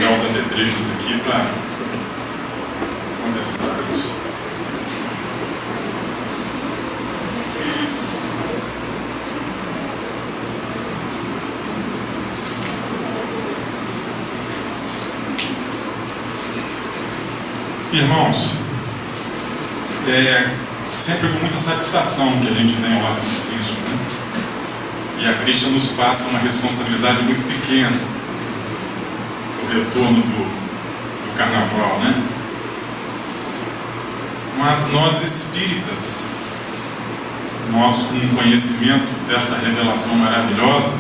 pegar os apetrechos aqui para conversar. Irmãos, sempre com muita satisfação que a gente vem ao lado do Cisco, né? E a Cristian nos passa uma responsabilidade muito pequena, o retorno do carnaval, né? Mas nós espíritas, nós com conhecimento dessa revelação maravilhosa,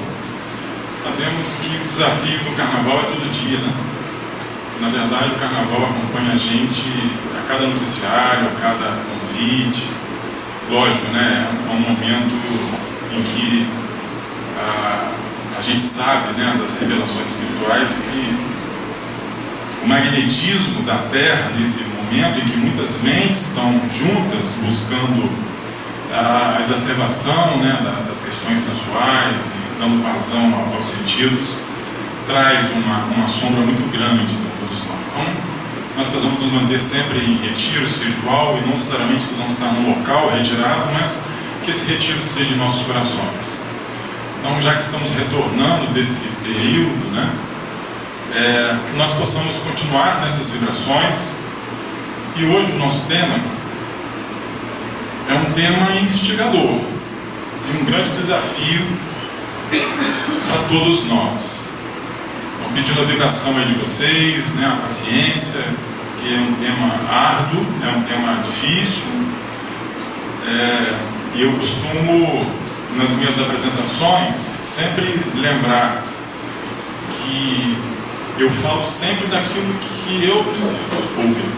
sabemos que o desafio do carnaval é todo dia, né? Na verdade, o carnaval acompanha a gente a cada noticiário, a cada convite. Lógico, né? É um momento em que a gente sabe, né, das revelações espirituais, que o magnetismo da Terra, nesse momento em que muitas mentes estão juntas buscando a exacerbação, né, das questões sensuais e dando vazão aos sentidos, traz uma sombra muito grande para todos nós. Então, nós precisamos nos manter sempre em retiro espiritual, e não necessariamente precisamos estar num local retirado, mas que esse retiro seja em nossos corações. Então, já que estamos retornando desse período, né, que nós possamos continuar nessas vibrações. E hoje o nosso tema é um tema instigador e um grande desafio para todos nós. Então, pedindo a vibração aí de vocês, né, a paciência, que é um tema árduo, é um tema difícil, e eu costumo, nas minhas apresentações, sempre lembrar que eu falo sempre daquilo que eu preciso ouvir.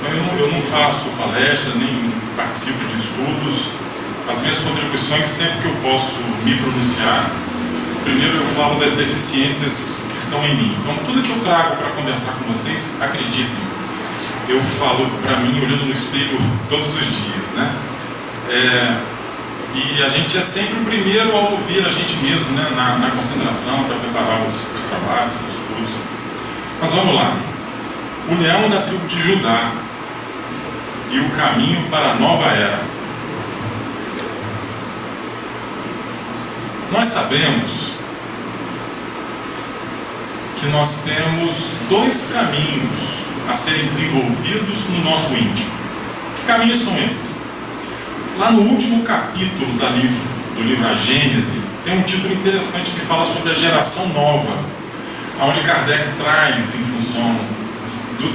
Então, eu não faço palestra, nem participo de estudos. As minhas contribuições, sempre que eu posso me pronunciar, primeiro eu falo das deficiências que estão em mim. Então, tudo que eu trago para conversar com vocês, acreditem, eu falo para mim, olhando no espelho todos os dias, né? E a gente é sempre o primeiro a ouvir a gente mesmo, né, na concentração, para preparar os trabalhos, os estudos. Mas vamos lá. O leão da tribo de Judá e o caminho para a nova era. Nós sabemos que nós temos dois caminhos a serem desenvolvidos no nosso íntimo. Que caminhos são eles? Lá no último capítulo do livro A Gênese, tem um título interessante que fala sobre a geração nova, onde Kardec traz, em função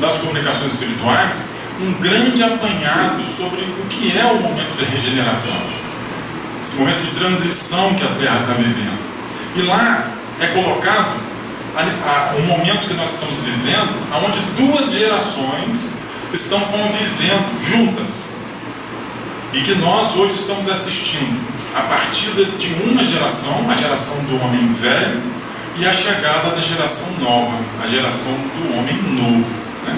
das comunicações espirituais, um grande apanhado sobre o que é o momento de regeneração, esse momento de transição que a Terra está vivendo. E lá é colocado o momento que nós estamos vivendo, onde duas gerações estão convivendo juntas. E que nós hoje estamos assistindo a partida de uma geração, a geração do homem velho, e a chegada da geração nova, a geração do homem novo, né?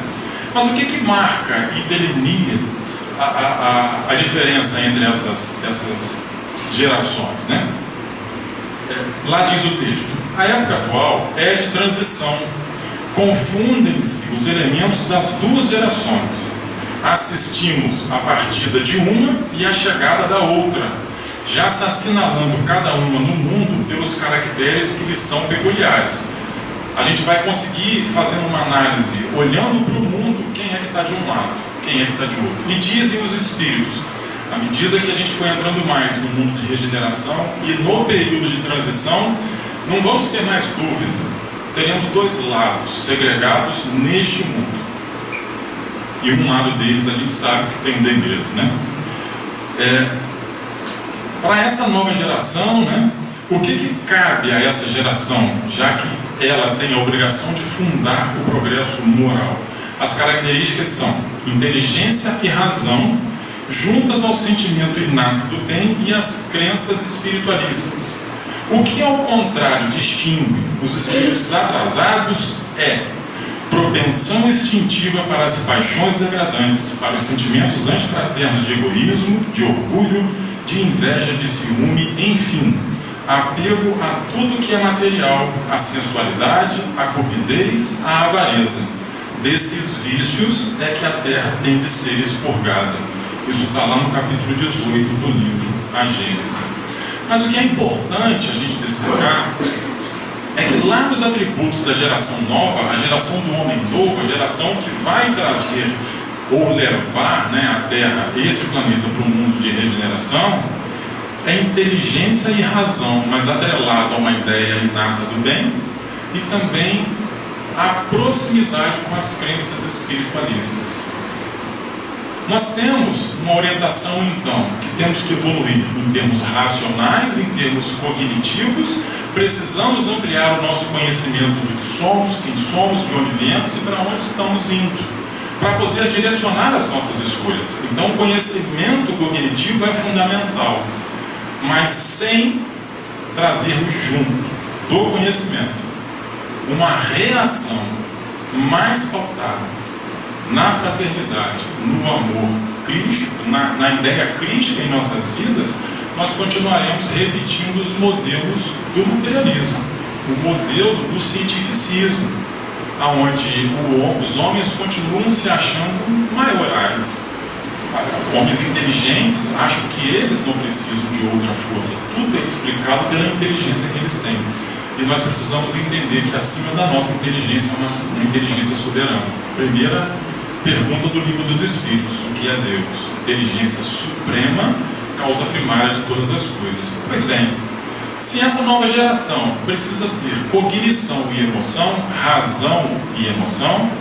Mas o que marca e delineia a diferença entre essas gerações, né? Lá diz o texto: a época atual é de transição, confundem-se os elementos das duas gerações. Assistimos a partida de uma e a chegada da outra, já se assinalando cada uma no mundo pelos caracteres que lhes são peculiares. A gente vai conseguir, fazendo uma análise, olhando para o mundo, quem é que está de um lado, quem é que está de outro. E dizem os espíritos, à medida que a gente foi entrando mais no mundo de regeneração e no período de transição, não vamos ter mais dúvida, teremos dois lados segregados neste mundo. E um lado deles a gente sabe que tem um degredo, né? Para essa nova geração, né, o que cabe a essa geração, já que ela tem a obrigação de fundar o progresso moral? As características são inteligência e razão, juntas ao sentimento inato do bem e às crenças espiritualistas. O que, ao contrário, distingue os espíritos atrasados é propensão instintiva para as paixões degradantes, para os sentimentos antifraternos de egoísmo, de orgulho, de inveja, de ciúme, enfim, apego a tudo que é material, a sensualidade, a cupidez, a avareza. Desses vícios é que a terra tem de ser expurgada. Isso está lá no capítulo 18 do livro, a Gênesis. Mas o que é importante a gente destacar é que lá nos atributos da geração nova, a geração do homem novo, a geração que vai trazer ou levar, a Terra, esse planeta, para um mundo de regeneração, é inteligência e razão, mas atrelado a uma ideia inata do bem e também a proximidade com as crenças espiritualistas. Nós temos uma orientação, então, que temos que evoluir em termos racionais, em termos cognitivos. Precisamos ampliar o nosso conhecimento do que somos, quem somos, de onde viemos e para onde estamos indo, para poder direcionar as nossas escolhas. Então, o conhecimento cognitivo é fundamental, mas sem trazermos junto do conhecimento uma reação mais pautada na fraternidade, no amor crístico, na ideia crística em nossas vidas, nós continuaremos repetindo os modelos do materialismo, o modelo do cientificismo, onde os homens continuam se achando maiorais. Homens inteligentes acham que eles não precisam de outra força, tudo é explicado pela inteligência que eles têm. E nós precisamos entender que acima da nossa inteligência é uma inteligência soberana. Primeira pergunta do Livro dos Espíritos: o que é Deus? Inteligência suprema, causa primária de todas as coisas. Pois bem, se essa nova geração precisa ter cognição e emoção, razão e emoção,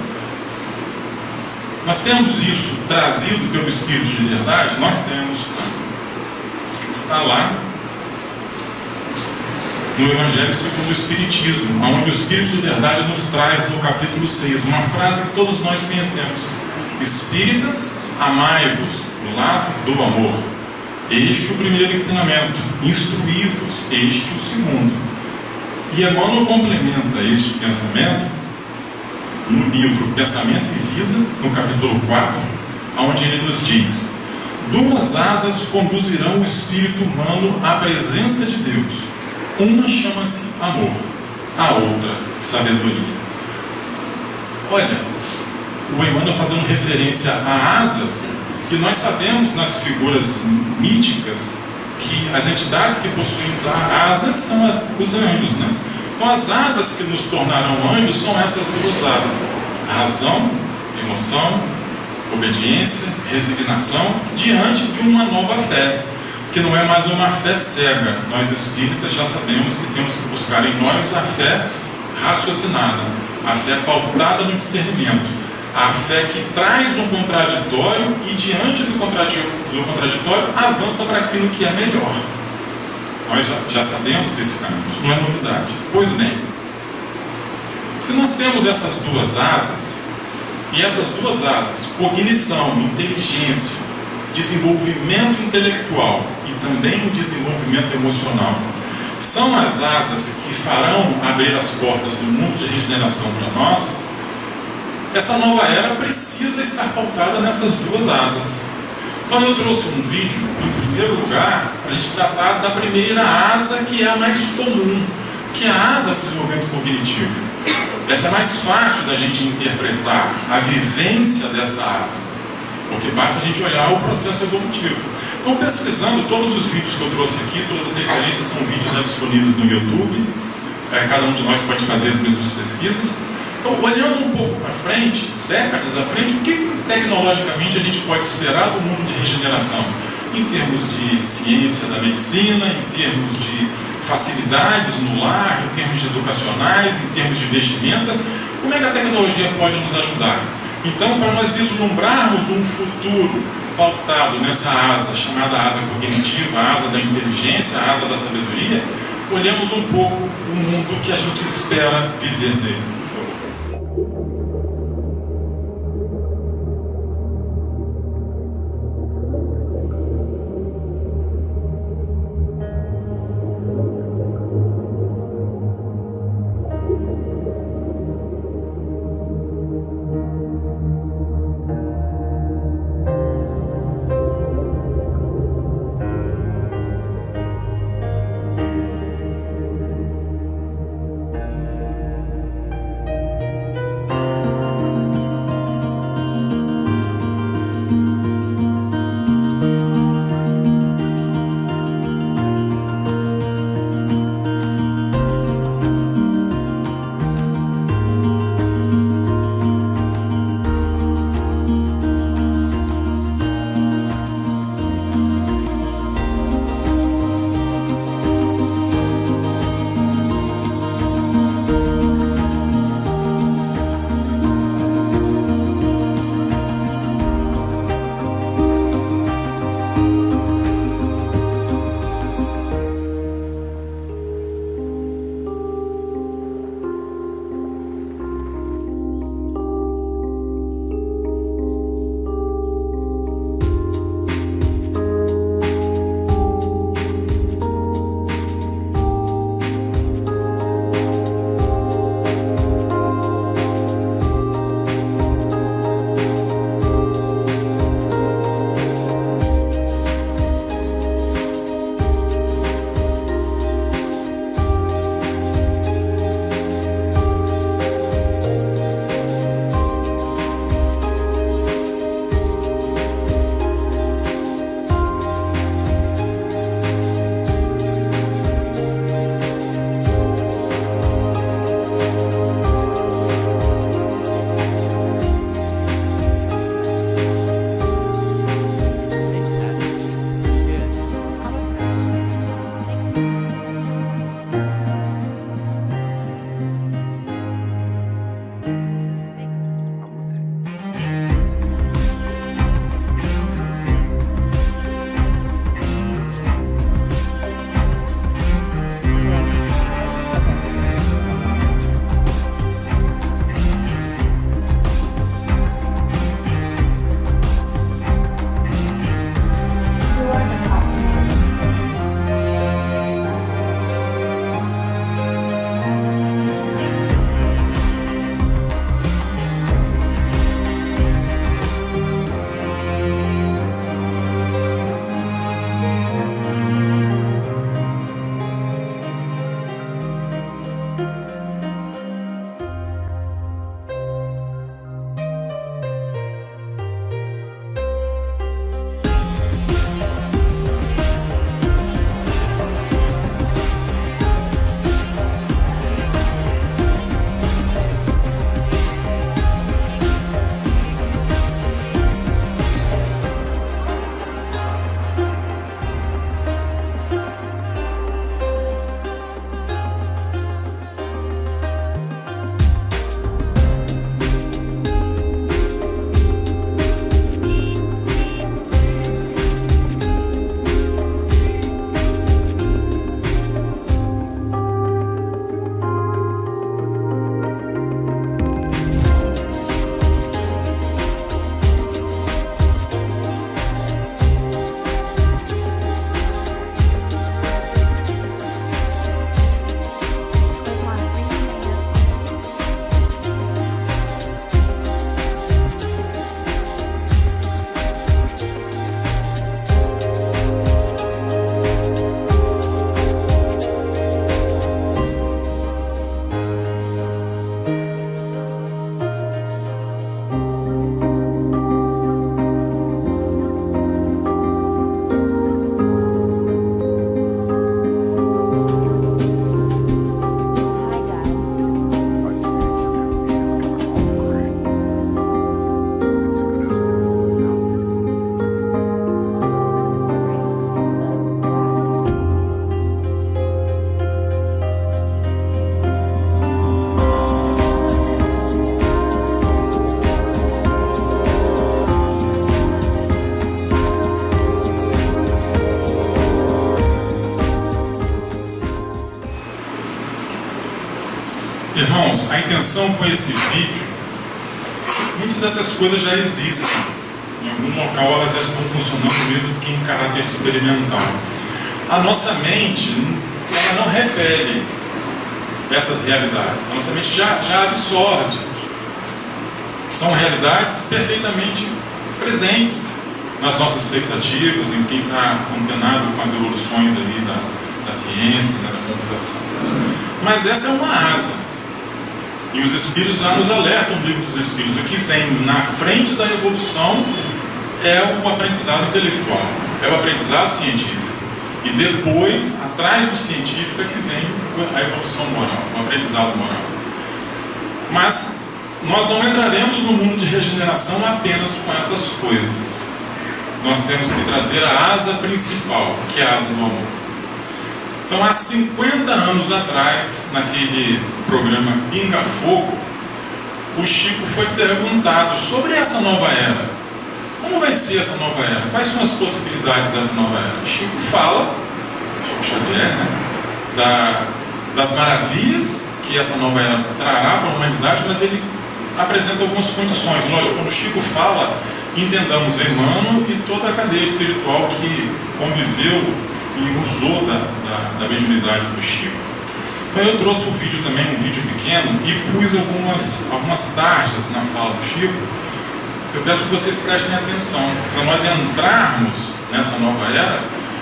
nós temos isso trazido pelo Espírito de verdade? Nós temos. Está lá no Evangelho segundo o Espiritismo, onde o Espírito de verdade nos traz no capítulo 6, uma frase que todos nós conhecemos: Espíritas, amai-vos do lado do amor. Este o primeiro ensinamento, instruí-vos, este o segundo. E Emmanuel complementa este pensamento no livro Pensamento e Vida, no capítulo 4, onde ele nos diz: 2 asas conduzirão o espírito humano à presença de Deus. Uma chama-se amor, a outra sabedoria. Olha, o Emmanuel fazendo referência a asas, que nós sabemos nas figuras míticas que as entidades que possuem asas são os anjos, Então as asas que nos tornarão anjos são essas 2 asas: razão, emoção, obediência, resignação diante de uma nova fé, que não é mais uma fé cega. Nós espíritas já sabemos que temos que buscar em nós a fé raciocinada, a fé pautada no discernimento, a fé que traz um contraditório e diante do contraditório avança para aquilo que é melhor. Nós já sabemos desse caminho, isso não é novidade. Pois bem, se nós temos essas 2 asas, e essas 2 asas, cognição, inteligência, desenvolvimento intelectual e também desenvolvimento emocional, são as asas que farão abrir as portas do mundo de regeneração para nós, essa nova era precisa estar pautada nessas 2 asas. Então eu trouxe um vídeo, em primeiro lugar, para a gente tratar da primeira asa, que é a mais comum, que é a asa do desenvolvimento cognitivo. Essa é mais fácil da gente interpretar a vivência dessa asa, porque basta a gente olhar o processo evolutivo. Então, pesquisando todos os vídeos que eu trouxe aqui, todas as referências são vídeos já disponíveis no YouTube, cada um de nós pode fazer as mesmas pesquisas. Então, olhando um pouco para frente, décadas à frente, o que tecnologicamente a gente pode esperar do mundo de regeneração? Em termos de ciência da medicina, em termos de facilidades no lar, em termos de educacionais, em termos de vestimentas, como é que a tecnologia pode nos ajudar? Então, para nós vislumbrarmos um futuro pautado nessa asa, chamada asa cognitiva, a asa da inteligência, a asa da sabedoria, olhemos um pouco o mundo que a gente espera viver nele. Irmãos, a intenção com esse vídeo, muitas dessas coisas já existem. Em algum local elas já estão funcionando mesmo que em caráter experimental. A nossa mente, ela não repele essas realidades. A nossa mente já absorve. São realidades perfeitamente presentes nas nossas expectativas, em quem está antenado com as evoluções ali da ciência, da computação. Mas essa é uma asa. E os Espíritos já nos alertam no livro dos Espíritos. O que vem na frente da evolução é o aprendizado intelectual, é o aprendizado científico. E depois, atrás do científico, é que vem a evolução moral, o aprendizado moral. Mas nós não entraremos no mundo de regeneração apenas com essas coisas. Nós temos que trazer a asa principal, que é a asa do amor. Então, há 50 anos atrás, naquele programa Pinga Fogo, o Chico foi perguntado sobre essa nova era. Como vai ser essa nova era? Quais são as possibilidades dessa nova era? O Chico fala, Chico Xavier, né, das maravilhas que essa nova era trará para a humanidade, mas ele apresenta algumas condições. Lógico, quando o Chico fala, entendamos Emmanuel e toda a cadeia espiritual que conviveu e usou da mediunidade do Chico. Então eu trouxe um vídeo também, um vídeo pequeno, e pus algumas taxas na fala do Chico. Eu peço que vocês prestem atenção. Para nós entrarmos nessa nova era,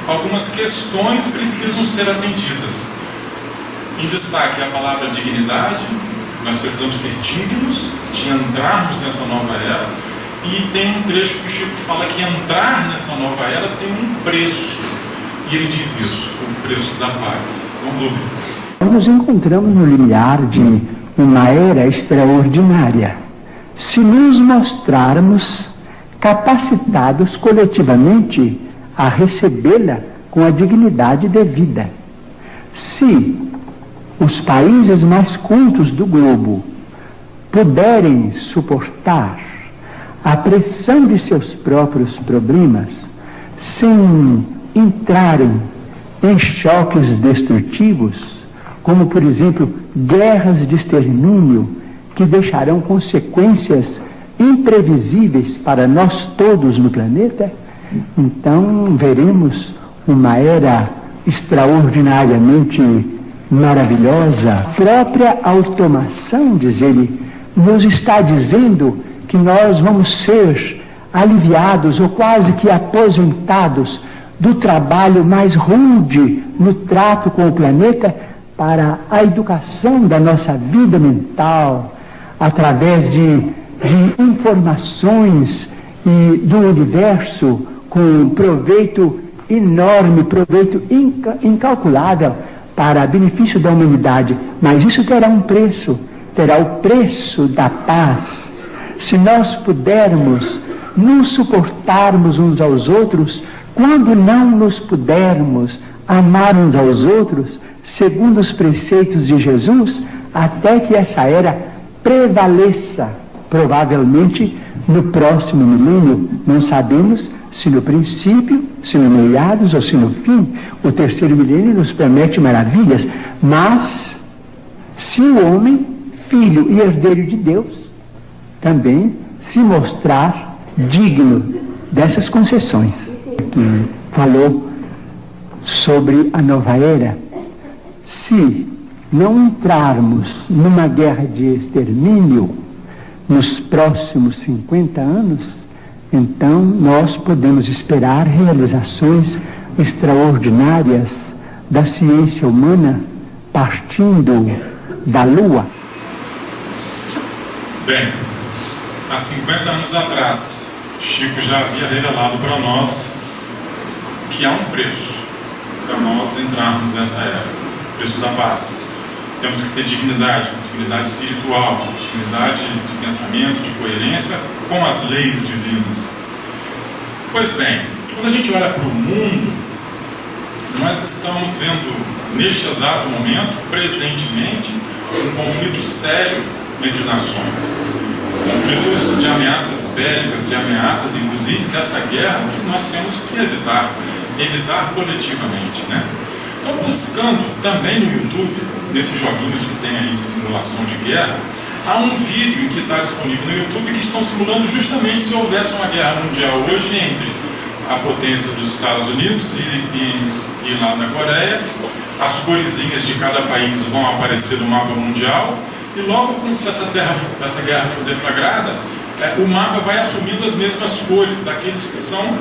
algumas questões precisam ser atendidas. Em destaque a palavra dignidade. Nós precisamos ser dignos de entrarmos nessa nova era. E tem um trecho que o Chico fala que entrar nessa nova era tem um preço. E ele diz isso, o preço da paz. Vamos ouvir. Nós nos encontramos no limiar de uma era extraordinária. Se nos mostrarmos capacitados coletivamente a recebê-la com a dignidade devida. Se os países mais cultos do globo puderem suportar a pressão de seus próprios problemas sem entrarem em choques destrutivos, como por exemplo guerras de extermínio que deixarão consequências imprevisíveis para nós todos no planeta, então veremos uma era extraordinariamente maravilhosa. A própria automação, diz ele, nos está dizendo que nós vamos ser aliviados ou quase que aposentados do trabalho mais rude no trato com o planeta para a educação da nossa vida mental, através de informações e do universo com proveito enorme, proveito incalculável para benefício da humanidade. Mas isso terá um preço, terá o preço da paz. Se nós pudermos nos suportarmos uns aos outros, quando não nos pudermos amar uns aos outros, segundo os preceitos de Jesus, até que essa era prevaleça, provavelmente no próximo milênio. Não sabemos se no princípio, se no meados ou se no fim. O terceiro milênio nos promete maravilhas, mas se o homem, filho e herdeiro de Deus, também se mostrar digno dessas concessões. Que falou sobre a nova era. Se não entrarmos numa guerra de extermínio nos próximos 50 anos, então nós podemos esperar realizações extraordinárias da ciência humana partindo da Lua. Bem, há 50 anos atrás, Chico já havia revelado para nós que há um preço para nós entrarmos nessa era, o preço da paz. Temos que ter dignidade espiritual, dignidade de pensamento, de coerência com as leis divinas. Pois bem, quando a gente olha para o mundo, nós estamos vendo, neste exato momento, presentemente, um conflito sério entre nações. Conflitos de ameaças bélicas, de ameaças, inclusive, dessa guerra que nós temos que evitar coletivamente, né? Então, buscando também no YouTube, nesses joguinhos que tem aí de simulação de guerra, há um vídeo que está disponível no YouTube que estão simulando justamente se houvesse uma guerra mundial hoje entre a potência dos Estados Unidos e lá da Coreia. As coresinhas de cada país vão aparecer no mapa mundial e logo como se essa guerra for deflagrada, o mapa vai assumindo as mesmas cores daqueles que são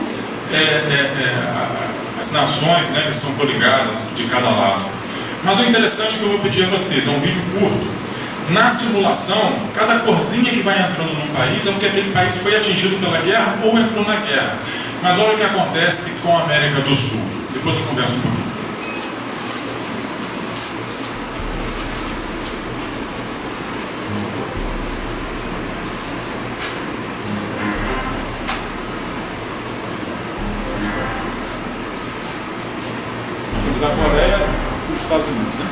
as nações, né, que são coligadas de cada lado. Mas o interessante que eu vou pedir a vocês, é um vídeo curto. Na simulação, cada corzinha que vai entrando num país é porque aquele país foi atingido pela guerra ou entrou na guerra. Mas olha o que acontece com a América do Sul. Depois eu converso um pouquinho. Da Coreia e dos Estados Unidos, né?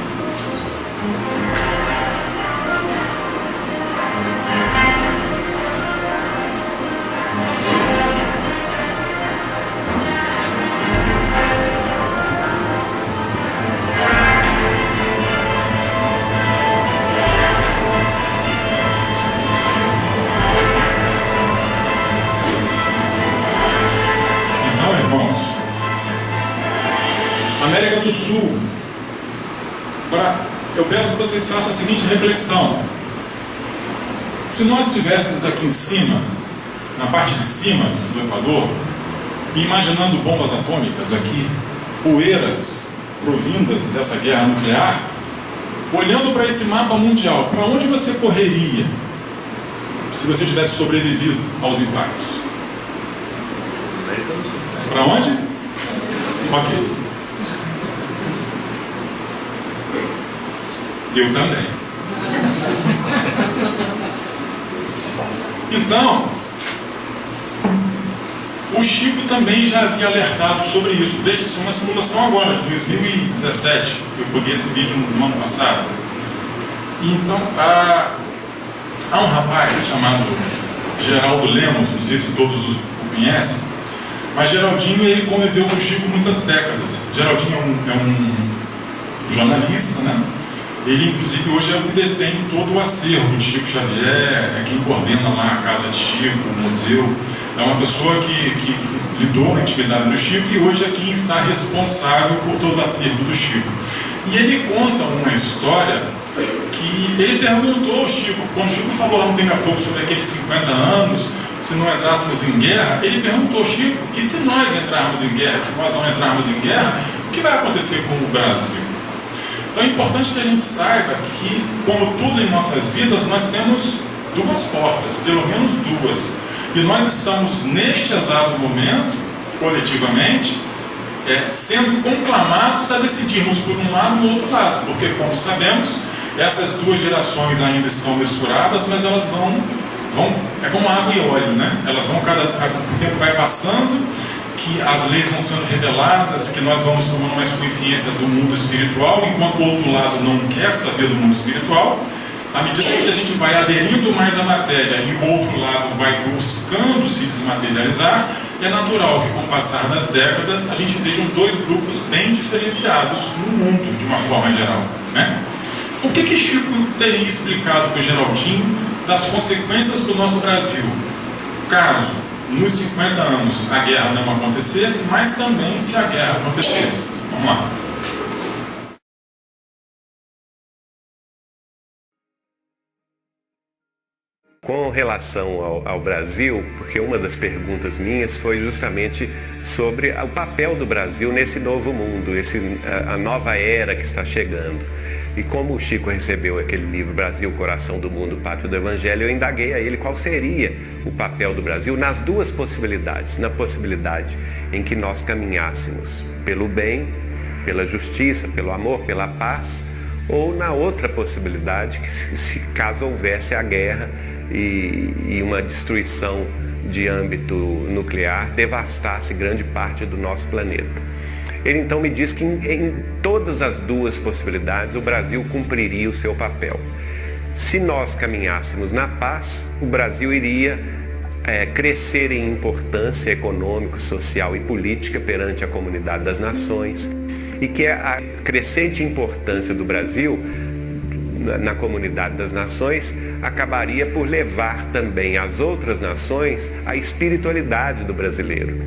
Então, irmãos, América do Sul, eu peço que vocês façam a seguinte reflexão. Se nós estivéssemos aqui em cima, na parte de cima do Equador, imaginando bombas atômicas aqui, poeiras provindas dessa guerra nuclear, olhando para esse mapa mundial, para onde você correria se você tivesse sobrevivido aos impactos? Para onde? Ok. Eu também. Então, o Chico também já havia alertado sobre isso. Veja, isso é uma simulação agora, de 2017. Eu peguei esse vídeo no ano passado. Então, há um rapaz chamado Geraldo Lemos, não sei se todos o conhecem, mas Geraldinho, ele conviveu com o Chico muitas décadas. Geraldinho é um jornalista, né? Ele, inclusive, hoje é o que detém todo o acervo de Chico Xavier, é quem coordena lá a Casa de Chico, o museu. É uma pessoa que lidou na intimidade do Chico e hoje é quem está responsável por todo o acervo do Chico. E ele conta uma história que ele perguntou ao Chico, quando o Chico falou lá no Tenga Fogo sobre aqueles 50 anos, se não entrássemos em guerra, ele perguntou: Chico, e se nós entrarmos em guerra, se nós não entrarmos em guerra, o que vai acontecer com o Brasil? Então é importante que a gente saiba que, como tudo em nossas vidas, nós temos duas portas, pelo menos duas. E nós estamos, neste exato momento, coletivamente, sendo conclamados a decidirmos por um lado ou outro lado. Porque, como sabemos, essas duas gerações ainda estão misturadas, mas elas vão é como água e óleo, né? Elas vão, o tempo vai passando, que as leis vão sendo reveladas, que nós vamos tomando mais consciência do mundo espiritual, enquanto o outro lado não quer saber do mundo espiritual. À medida que a gente vai aderindo mais à matéria e o outro lado vai buscando se desmaterializar, é natural que, com o passar das décadas, a gente veja dois grupos bem diferenciados no mundo, de uma forma geral, né? O que Chico teria explicado para o Geraldinho das consequências para o nosso Brasil, caso nos 50 anos a guerra não acontecesse, mas também se a guerra acontecesse? Vamos lá. Com relação ao Brasil, porque uma das perguntas minhas foi justamente sobre o papel do Brasil nesse novo mundo, a nova era que está chegando. E como o Chico recebeu aquele livro Brasil, Coração do Mundo, Pátria do Evangelho, eu indaguei a ele qual seria o papel do Brasil nas duas possibilidades. Na possibilidade em que nós caminhássemos pelo bem, pela justiça, pelo amor, pela paz, ou na outra possibilidade, que se caso houvesse a guerra e uma destruição de âmbito nuclear devastasse grande parte do nosso planeta. Ele então me diz que em todas as duas possibilidades o Brasil cumpriria o seu papel. Se nós caminhássemos na paz, o Brasil iria crescer em importância econômica, social e política perante a comunidade das nações. e que a crescente importância do Brasil na comunidade das nações acabaria por levar também às outras nações a espiritualidade do brasileiro,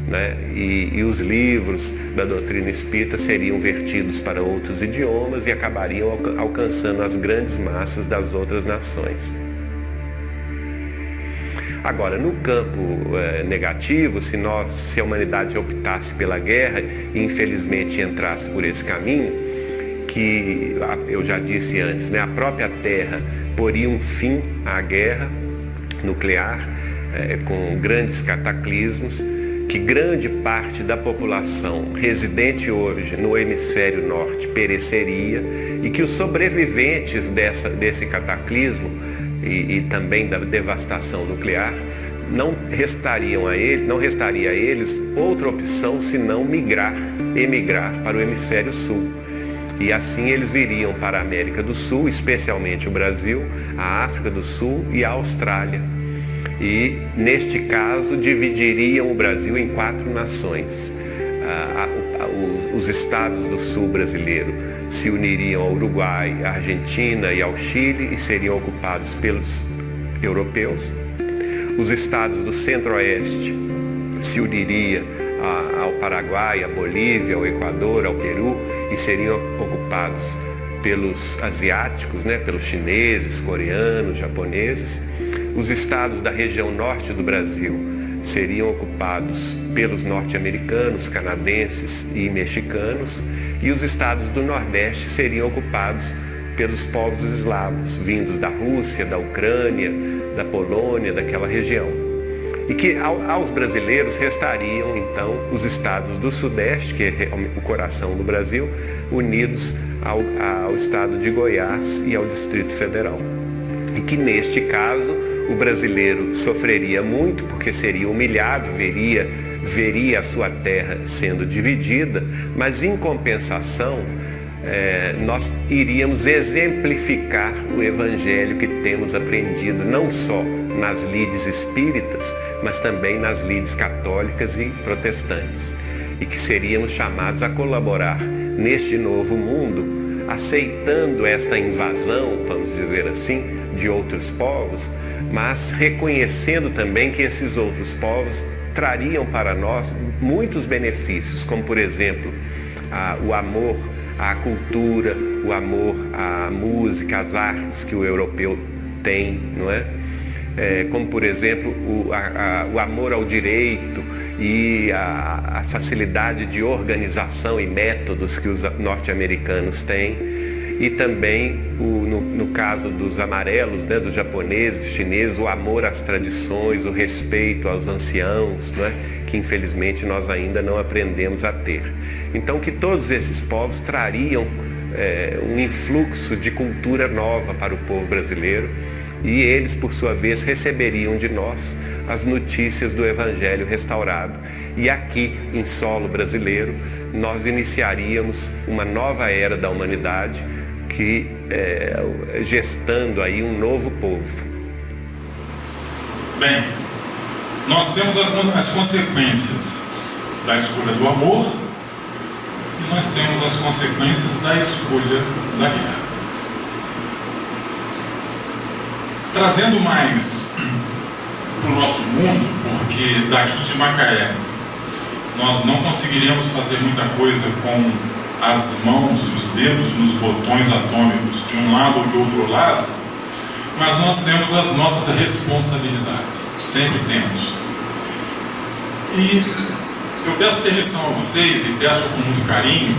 né? E os livros da doutrina espírita seriam vertidos para outros idiomas e acabariam alcançando as grandes massas das outras nações. Agora, no campo negativo, se a humanidade optasse pela guerra e infelizmente entrasse por esse caminho, que eu já disse antes, né, a própria Terra poria um fim à guerra nuclear, com grandes cataclismos, que grande parte da população residente hoje no hemisfério norte pereceria e que os sobreviventes desse cataclismo e também da devastação nuclear não restaria a eles outra opção senão emigrar para o hemisfério sul. E assim eles viriam para a América do Sul, especialmente o Brasil, a África do Sul e a Austrália. E, neste caso, dividiriam o Brasil em 4 nações. Os estados do sul brasileiro se uniriam ao Uruguai, à Argentina e ao Chile e seriam ocupados pelos europeus. Os estados do centro-oeste se uniriam ao Paraguai, à Bolívia, ao Equador, ao Peru e seriam ocupados pelos asiáticos, né, pelos chineses, coreanos, japoneses. Os estados da região norte do Brasil seriam ocupados pelos norte-americanos, canadenses e mexicanos, e os estados do nordeste seriam ocupados pelos povos eslavos, vindos da Rússia, da Ucrânia, da Polônia, daquela região. E que aos brasileiros restariam, então, os estados do Sudeste, que é o coração do Brasil, unidos ao estado de Goiás e ao Distrito Federal. E que, neste caso, o brasileiro sofreria muito, porque seria humilhado, veria a sua terra sendo dividida, mas, em compensação, nós iríamos exemplificar o evangelho que temos aprendido, não só nas lides espíritas, mas também nas lides católicas e protestantes, e que seríamos chamados a colaborar neste novo mundo, aceitando esta invasão, vamos dizer assim, de outros povos, mas reconhecendo também que esses outros povos trariam para nós muitos benefícios, como, por exemplo, o amor à cultura, o amor à música, às artes que o europeu tem, não é? Como, por exemplo, o amor ao direito e a facilidade de organização e métodos que os norte-americanos têm. E também, no caso dos amarelos, né, dos japoneses, chineses, o amor às tradições, o respeito aos anciãos, não é? Que infelizmente nós ainda não aprendemos a ter. Então, que todos esses povos trariam um influxo de cultura nova para o povo brasileiro, e eles, por sua vez, receberiam de nós as notícias do Evangelho restaurado. E aqui, em solo brasileiro, nós iniciaríamos uma nova era da humanidade, gestando aí um novo povo. Bem, nós temos as consequências da escolha do amor e nós temos as consequências da escolha da guerra. Trazendo mais para o nosso mundo, porque daqui de Macaé nós não conseguiríamos fazer muita coisa com as mãos e os dedos nos botões atômicos de um lado ou de outro lado, mas nós temos as nossas responsabilidades, sempre temos. E eu peço permissão a vocês, e peço com muito carinho,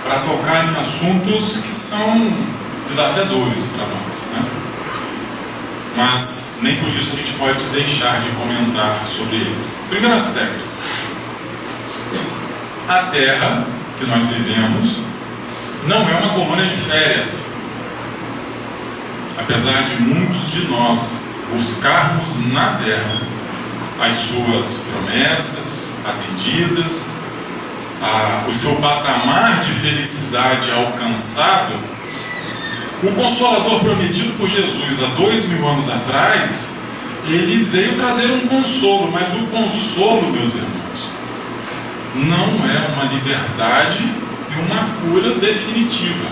para tocar em assuntos que são desafiadores para nós, né? Mas nem por isso a gente pode deixar de comentar sobre eles. Primeiro aspecto: a Terra que nós vivemos não é uma colônia de férias. Apesar de muitos de nós buscarmos na Terra as suas promessas atendidas, o seu patamar de felicidade alcançado, o Consolador prometido por Jesus há 2000 anos atrás, ele veio trazer um consolo, mas o consolo, meus irmãos, não é uma liberdade e uma cura definitiva.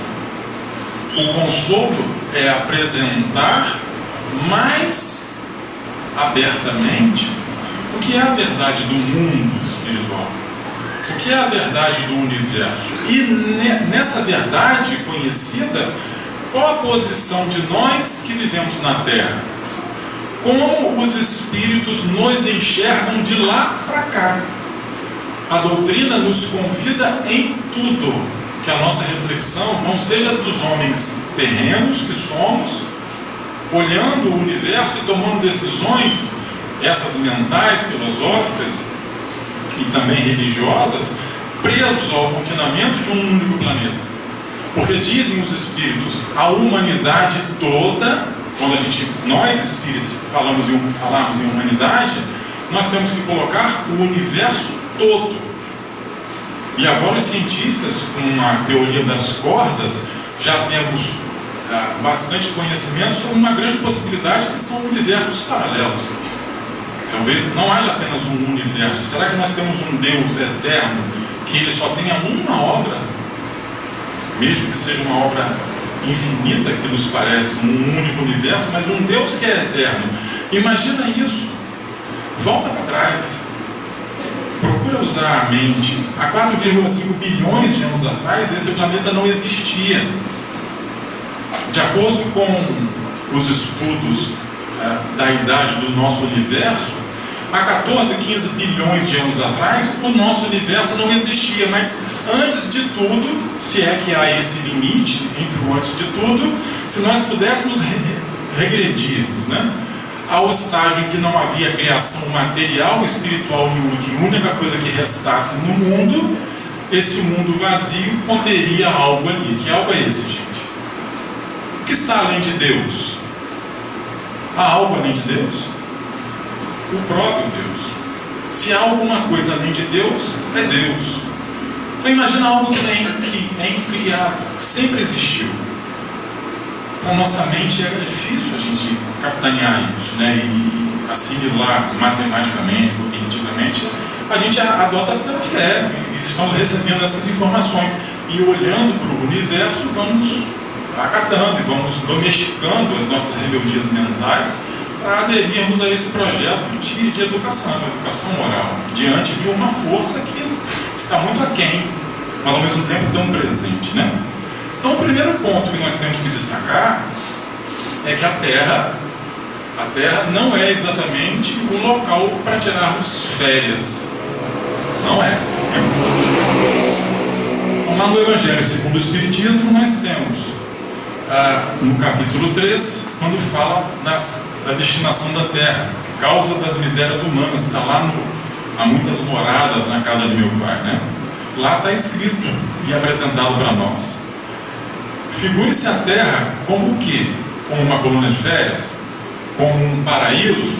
O consolo é apresentar mais abertamente o que é a verdade do mundo espiritual, o que é a verdade do universo. E nessa verdade conhecida, qual a posição de nós que vivemos na Terra? Como os espíritos nos enxergam de lá para cá. A doutrina nos convida em tudo, que a nossa reflexão não seja dos homens terrenos que somos, olhando o universo e tomando decisões, essas mentais, filosóficas e também religiosas, presos ao confinamento de um único planeta. Porque dizem os espíritos, a humanidade toda, quando nós espíritos falamos em humanidade, nós temos que colocar o universo todo. E agora os cientistas, com a teoria das cordas, já temos bastante conhecimento sobre uma grande possibilidade que são universos paralelos. Talvez não haja apenas um universo. Será que nós temos um Deus eterno que ele só tenha uma obra, mesmo que seja uma obra infinita, que nos parece um único universo, mas um Deus que é eterno? Imagina isso. Volta para trás. Procura usar a mente. Há 4,5 bilhões de anos atrás, esse planeta não existia. De acordo com os estudos da idade do nosso universo, há 14, 15 bilhões de anos atrás, o nosso universo não existia. Mas antes de tudo, se é que há esse limite entre o antes de tudo, se nós pudéssemos regredirmos, ao estágio em que não havia criação material, espiritual nenhuma, que a única coisa que restasse no mundo, esse mundo vazio conteria algo ali. Que algo é esse, gente? O que está além de Deus? Há algo além de Deus? O próprio Deus. Se há alguma coisa além de Deus, é Deus. Então imagina algo que é incriável, sempre existiu. Para a nossa mente é difícil a gente capitanear isso, e assimilar matematicamente, cognitivamente. A gente adota pela fé, e estamos recebendo essas informações. E olhando para o universo, vamos acatando e vamos domesticando as nossas rebeldias mentais para aderirmos a esse projeto de educação moral, diante de uma força que está muito aquém, mas ao mesmo tempo tão presente, Então o primeiro ponto que nós temos que destacar é que a Terra não é exatamente o local para tirarmos férias. Não é. Então, lá no Evangelho segundo o Espiritismo, nós temos no capítulo 3, quando fala da destinação da terra, causa das misérias humanas, está lá há muitas moradas na casa de meu pai, Lá está escrito e apresentado para nós. Figure-se a terra como o quê? Como uma colônia de férias? Como um paraíso?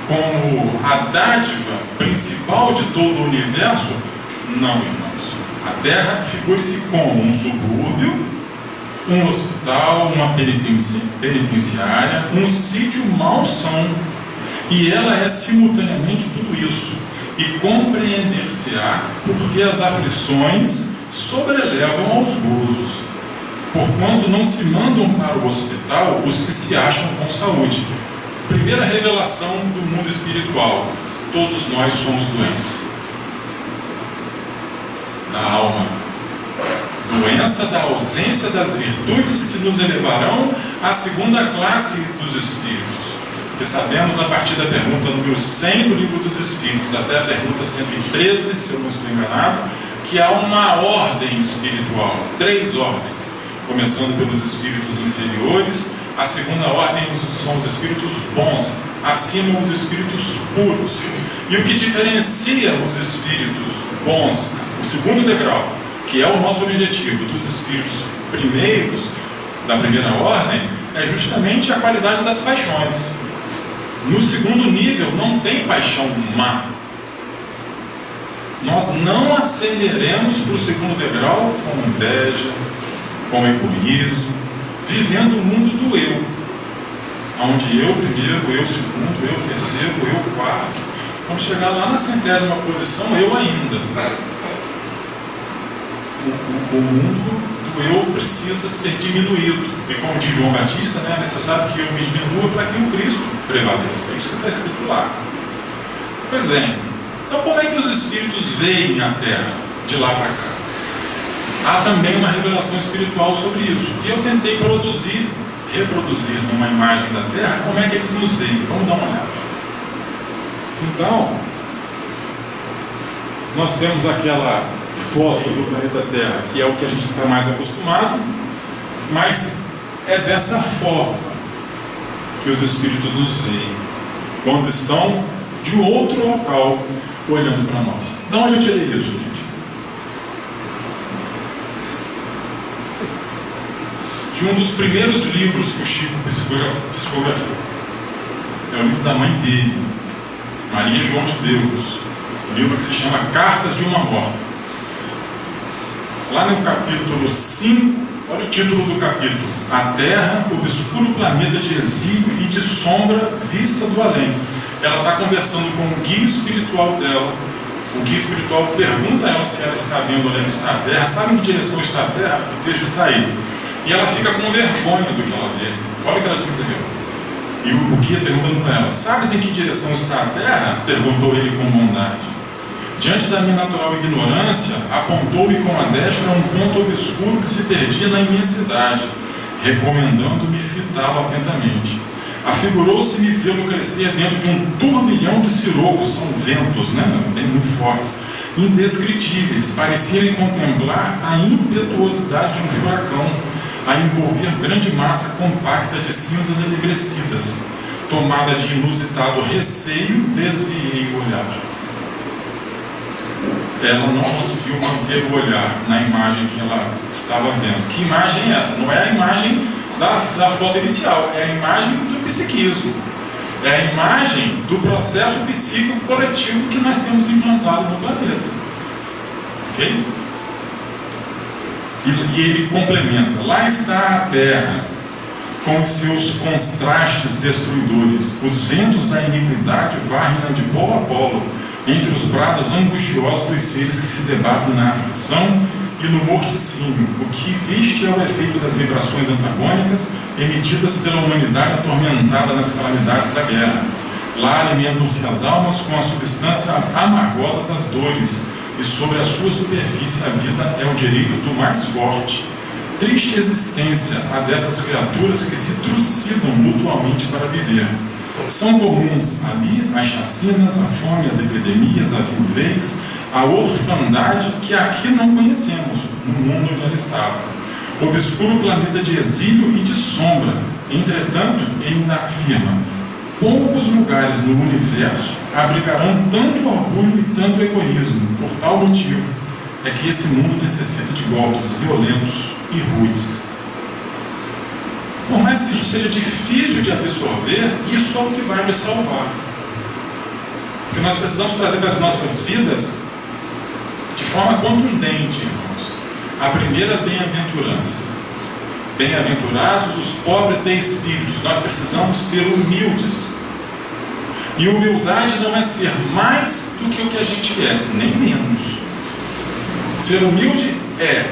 Como a dádiva principal de todo o universo? Não, irmãos. A terra figure-se como um subúrbio, um hospital, uma penitenciária, um sítio malsão. E ela é simultaneamente tudo isso. E compreender-se-á porque as aflições sobrelevam aos gozos, porquanto não se mandam para o hospital os que se acham com saúde. Primeira revelação do mundo espiritual: todos nós somos doentes da alma. Doença da ausência das virtudes que nos elevarão à segunda classe dos espíritos. Porque sabemos, a partir da pergunta número 100 do Livro dos Espíritos até a pergunta 113, se eu não estou enganado, que há uma ordem espiritual, 3 ordens, começando pelos espíritos inferiores. A segunda ordem são os espíritos bons, acima os espíritos puros. E o que diferencia os espíritos bons, o segundo degrau, que é o nosso objetivo, dos espíritos primeiros, da primeira ordem, é justamente a qualidade das paixões. No segundo nível não tem paixão má. Nós não ascenderemos para o segundo degrau com inveja, com egoísmo, vivendo o mundo do eu, onde eu primeiro, eu segundo, eu terceiro, eu quarto. Vamos chegar lá na 100ª posição, eu ainda. o mundo do eu precisa ser diminuído. E como diz João Batista, né, é necessário que eu me diminua para que o Cristo prevaleça. É isso que está escrito lá. Pois bem, então como é que os Espíritos veem a Terra de lá para cá? Há também uma revelação espiritual sobre isso. E eu tentei reproduzir numa imagem da Terra como é que eles nos veem. Vamos dar uma olhada. Então, nós temos aquela foto do planeta Terra, que é o que a gente está mais acostumado, mas é dessa forma que os Espíritos nos veem, quando estão de outro local olhando para nós. De onde eu tirei isso, gente? De um dos primeiros livros que o Chico psicografou. É o livro da mãe dele, Maria João de Deus. Um livro que se chama Cartas de uma Morta. Lá no capítulo 5, olha o título do capítulo: A Terra, obscuro planeta de exílio e de sombra vista do além. Ela está conversando com o guia espiritual dela. O guia espiritual pergunta a ela se ela está vendo onde está a Terra. Sabe em que direção está a Terra? O texto está aí. E ela fica com vergonha do que ela vê. Olha o que ela diz aqui. E o guia perguntando para ela: sabes em que direção está a Terra? Perguntou ele com bondade. Diante da minha natural ignorância, apontou-me com a destra um ponto obscuro que se perdia na imensidade, recomendando-me fitá-lo atentamente. Afigurou-se-me vê-lo crescer dentro de um turbilhão de sirocos, são ventos, né, bem muito fortes, indescritíveis, parecerem contemplar a impetuosidade de um furacão, a envolver grande massa compacta de cinzas enegrecidas. Tomada de inusitado receio, desviei o olhar. Ela não conseguiu manter o olhar na imagem que ela estava vendo. Que imagem é essa? Não é a imagem da foto inicial, é a imagem do psiquismo. É a imagem do processo psíquico coletivo que nós temos implantado no planeta. Ok? E ele complementa: lá está a Terra, com os seus contrastes destruidores. Os ventos da iniquidade varrem-na de polo a polo, entre os brados angustiosos dos seres que se debatem na aflição e no morticínio. O que viste é o efeito das vibrações antagônicas emitidas pela humanidade atormentada nas calamidades da guerra. Lá alimentam-se as almas com a substância amargosa das dores, e sobre a sua superfície a vida é o direito do mais forte. Triste existência a dessas criaturas que se trucidam mutuamente para viver. São comuns ali as chacinas, a fome, as epidemias, a viuvez, a orfandade que aqui não conhecemos, no mundo onde ela estava. Obscuro planeta de exílio e de sombra. Entretanto, ele afirma: poucos lugares no universo abrigarão tanto orgulho e tanto egoísmo. Por tal motivo é que esse mundo necessita de golpes violentos e ruins. Por mais que isso seja difícil de absorver, isso é o que vai nos salvar. Porque nós precisamos trazer para as nossas vidas de forma contundente, irmãos, a primeira bem-aventurança. Bem-aventurados os pobres de espíritos. Nós precisamos ser humildes. E humildade não é ser mais do que o que a gente é, nem menos. Ser humilde é: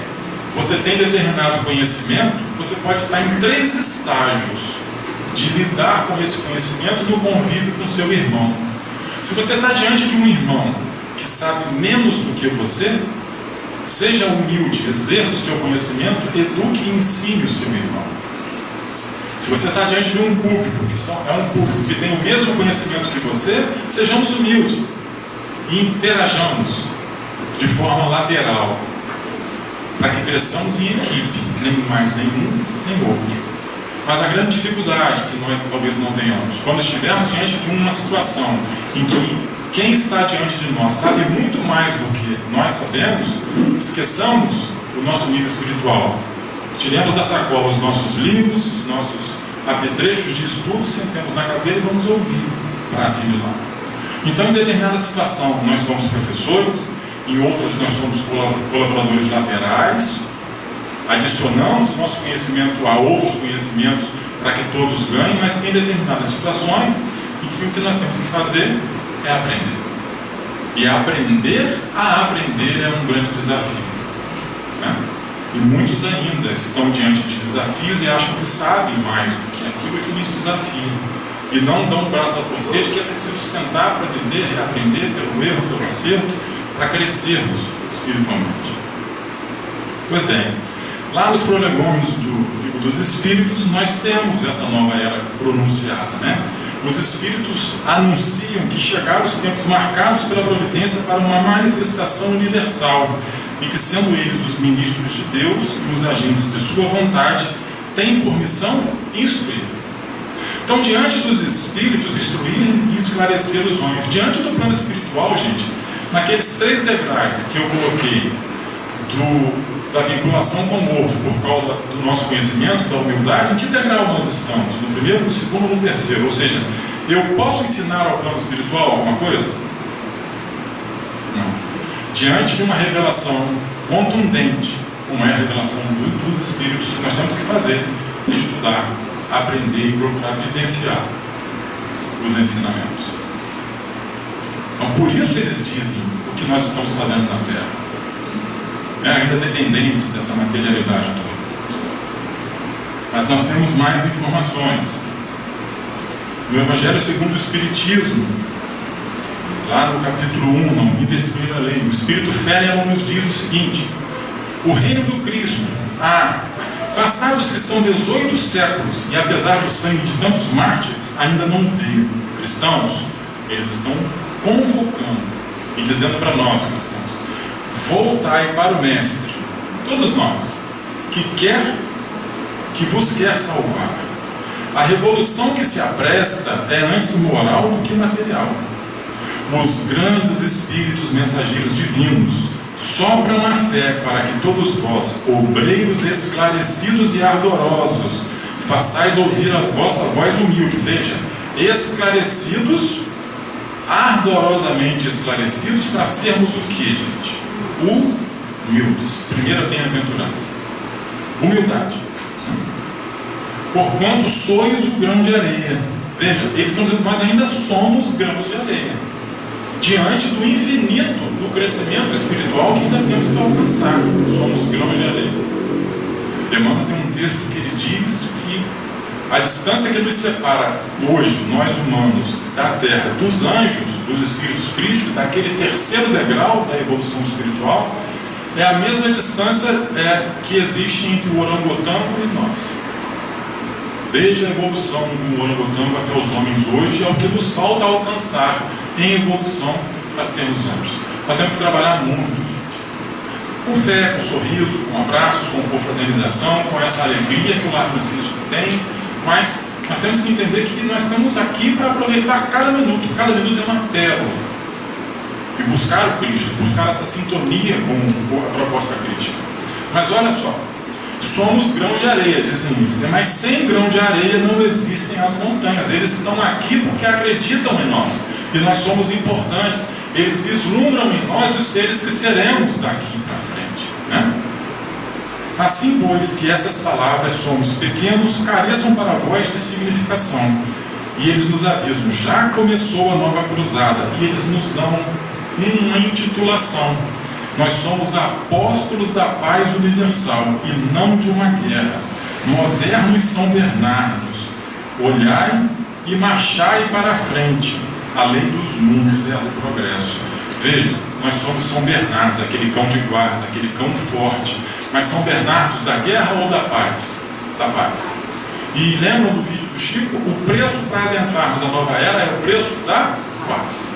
você tem determinado conhecimento, você pode estar em 3 estágios de lidar com esse conhecimento no convívio com seu irmão. Se você está diante de um irmão que sabe menos do que você, seja humilde, exerça o seu conhecimento, eduque e ensine o seu irmão. Se você está diante de um público, é um público que tem o mesmo conhecimento que você, sejamos humildes e interajamos de forma lateral, para que cresçamos em equipe, nem mais nenhum, nem outro. Mas a grande dificuldade que nós talvez não tenhamos, quando estivermos diante de uma situação em que quem está diante de nós sabe muito mais do que nós sabemos, esqueçamos o nosso nível espiritual. Tiremos da sacola os nossos livros, os nossos apetrechos de estudo, sentemos na cadeira e vamos ouvir para assimilar. Então, em determinada situação, nós somos professores, em outras nós somos colaboradores laterais, adicionamos o nosso conhecimento a outros conhecimentos para que todos ganhem, mas tem determinadas situações em que o que nós temos que fazer é aprender. E aprender a aprender é um grande desafio. Né? E muitos ainda estão diante de desafios e acham que sabem mais do que aquilo que nos desafia. E não dão o braço a torcer de que é preciso sentar para viver e aprender pelo erro, pelo acerto, para crescermos espiritualmente. Pois bem, lá nos prolegômenos do Livro dos Espíritos, nós temos essa nova era pronunciada, né? Os Espíritos anunciam que chegaram os tempos marcados pela providência para uma manifestação universal, e que, sendo eles os ministros de Deus e os agentes de sua vontade, têm por missão instruir. Então, diante dos Espíritos, instruir e esclarecer os homens. Diante do plano espiritual, gente, naqueles 3 degraus que eu coloquei, da vinculação com o morto, por causa do nosso conhecimento, da humildade, em que degrau nós estamos? No primeiro, no segundo ou no terceiro? Ou seja, eu posso ensinar ao plano espiritual alguma coisa? Não. Diante de uma revelação contundente, como é a revelação dos Espíritos, o que nós temos que fazer é estudar, aprender e procurar vivenciar os ensinamentos. Então, por isso eles dizem o que nós estamos fazendo na Terra. Ainda dependentes dessa materialidade toda. Mas nós temos mais informações. No Evangelho segundo o Espiritismo, lá no capítulo 1, não vim destruir a lei, o Espírito Férreo nos diz o seguinte: o reino do Cristo, passados que são 18 séculos, e apesar do sangue de tantos mártires, ainda não veio. Cristãos, eles estão convocando e dizendo para nós, cristãos: voltai para o Mestre, todos nós, que vos quer salvar. A revolução que se apresta é antes moral do que material. Os grandes Espíritos mensageiros divinos sopram a fé para que todos vós, obreiros esclarecidos e ardorosos, façais ouvir a vossa voz humilde. Veja, esclarecidos, ardorosamente esclarecidos, para sermos o que, gente? Humildes. Primeira bem-aventurança. Humildade. Porquanto sois o grão de areia. Veja, eles estão dizendo que nós ainda somos grãos de areia, diante do infinito do crescimento espiritual que ainda temos que alcançar. Somos grãos de areia. Emmanuel tem um texto que ele diz que a distância que nos separa hoje, nós humanos, da Terra, dos anjos, dos Espíritos crísticos, daquele terceiro degrau da evolução espiritual, é a mesma distância que existe entre o orangotango e nós. Desde a evolução do orangotango até os homens hoje, é o que nos falta alcançar em evolução para sermos anjos. Nós temos que trabalhar muito, gente. Com fé, com sorriso, com abraços, com confraternização, com essa alegria que o Lar Francisco tem. Mas nós temos que entender que nós estamos aqui para aproveitar cada minuto é uma pérola. E buscar o Cristo, buscar essa sintonia com a proposta crítica. Mas olha só, somos grãos de areia, dizem eles, né? Mas sem grão de areia não existem as montanhas. Eles estão aqui porque acreditam em nós, e nós somos importantes. Eles vislumbram em nós os seres que seremos daqui para frente, né? Assim, pois, que essas palavras, somos pequenos, careçam para vós de significação. E eles nos avisam: já começou a nova cruzada. E eles nos dão uma intitulação: nós somos apóstolos da paz universal e não de uma guerra. Modernos São Bernardos, olhai e marchai para a frente. A lei dos mundos é a do progresso. Veja, nós somos São Bernardos, aquele cão de guarda, aquele cão forte. Mas São Bernardos da guerra ou da paz? Da paz. E lembram do vídeo do Chico? O preço para adentrarmos a nova era é o preço da paz.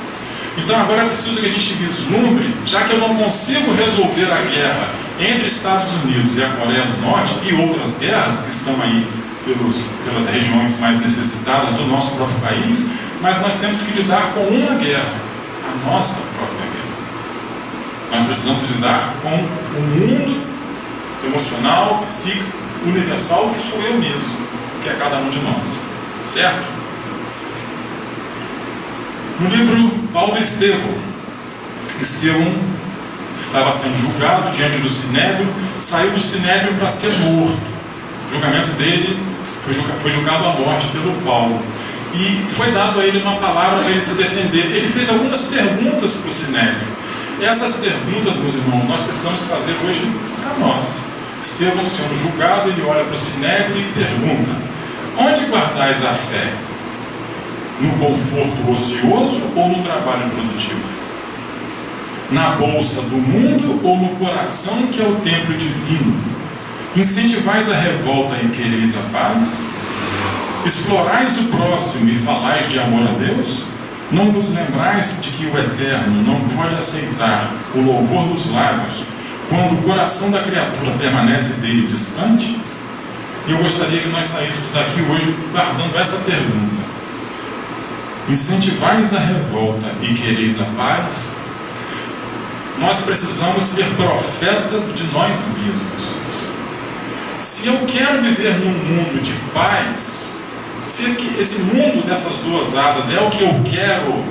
Então agora é preciso que a gente vislumbre, já que eu não consigo resolver a guerra entre Estados Unidos e a Coreia do Norte e outras guerras que estão aí pelas regiões mais necessitadas do nosso próprio país, mas nós temos que lidar com uma guerra, a nossa própria guerra. Nós precisamos lidar com o mundo emocional, psíquico, universal, que sou eu mesmo, que é cada um de nós, certo? No livro Paulo Estevão estava sendo julgado diante do Sinédrio, saiu do Sinédrio para ser morto. O julgamento dele foi julgado à morte pelo Paulo. E foi dado a ele uma palavra para ele se defender. Ele fez algumas perguntas para o Sinédrio. Essas perguntas, meus irmãos, nós precisamos fazer hoje para nós. Estevão sendo julgado, ele olha para o sinédrio e pergunta: onde guardais a fé? No conforto ocioso ou no trabalho produtivo? Na bolsa do mundo ou no coração que é o templo divino? Incentivais a revolta e quereis a paz? Explorais o próximo e falais de amor a Deus? Não vos lembrais de que o Eterno não pode aceitar o louvor dos lábios quando o coração da criatura permanece dele distante? E eu gostaria que nós saíssemos daqui hoje guardando essa pergunta: incentivais a revolta e quereis a paz? Nós precisamos ser profetas de nós mesmos. Se eu quero viver num mundo de paz, se esse mundo dessas duas asas é o que eu quero,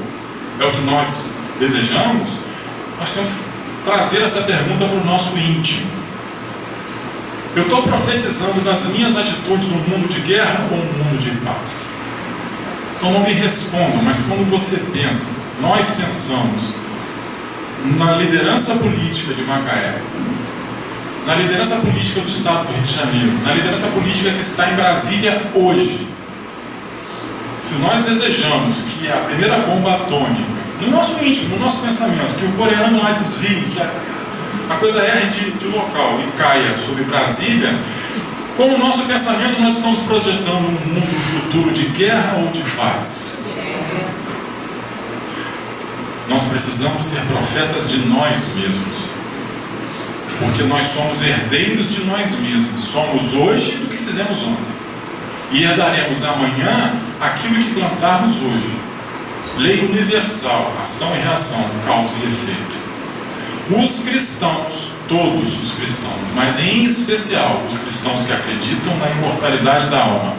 é o que nós desejamos, nós temos que trazer essa pergunta para o nosso íntimo. Eu estou profetizando nas minhas atitudes um mundo de guerra ou um mundo de paz? Então não me respondam, mas quando você pensa, nós pensamos na liderança política de Macaé, na liderança política do Estado do Rio de Janeiro, na liderança política que está em Brasília hoje, se nós desejamos que a primeira bomba atômica, no nosso íntimo, no nosso pensamento, que o coreano lá desvie, que a coisa erre de local e caia sobre Brasília, com o nosso pensamento nós estamos projetando um mundo futuro de guerra ou de paz? Nós precisamos ser profetas de nós mesmos, porque nós somos herdeiros de nós mesmos. Somos hoje do que fizemos ontem, e herdaremos amanhã aquilo que plantarmos hoje. Lei universal, ação e reação, causa e efeito. Os cristãos, todos os cristãos, mas em especial os cristãos que acreditam na imortalidade da alma,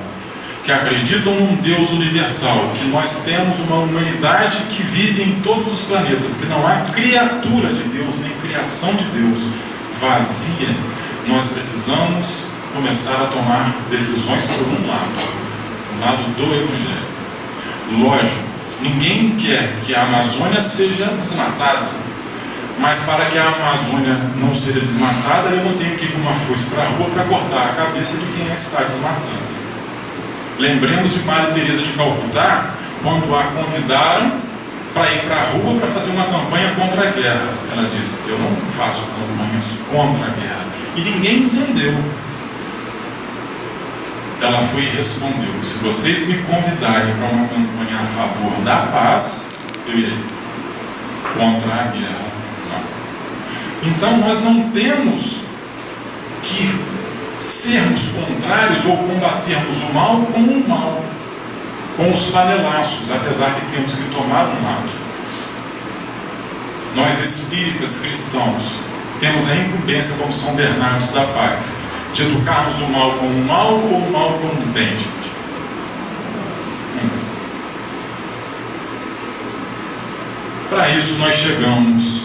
que acreditam num Deus universal, que nós temos uma humanidade que vive em todos os planetas, que não há criatura de Deus, nem criação de Deus vazia, nós precisamos começar a tomar decisões por um lado do Evangelho. Lógico, ninguém quer que a Amazônia seja desmatada, mas para que a Amazônia não seja desmatada, eu não tenho que ir com uma foice para a rua para cortar a cabeça de quem a está desmatando. Lembremos de Maria Teresa de Calcutá, quando a convidaram para ir para a rua para fazer uma campanha contra a guerra. Ela disse: eu não faço campanhas contra a guerra. E ninguém entendeu. Ela foi e respondeu: se vocês me convidarem para uma campanha a favor da paz, eu irei. Contra a guerra, não. Então nós não temos que sermos contrários ou combatermos o mal com o mal, com os panelaços, apesar que temos que tomar um lado. Nós espíritas cristãos temos a incumbência, como São Bernardo da Paz, de educarmos o mal com o mal ou o mal com o bem, gente? Para isso nós chegamos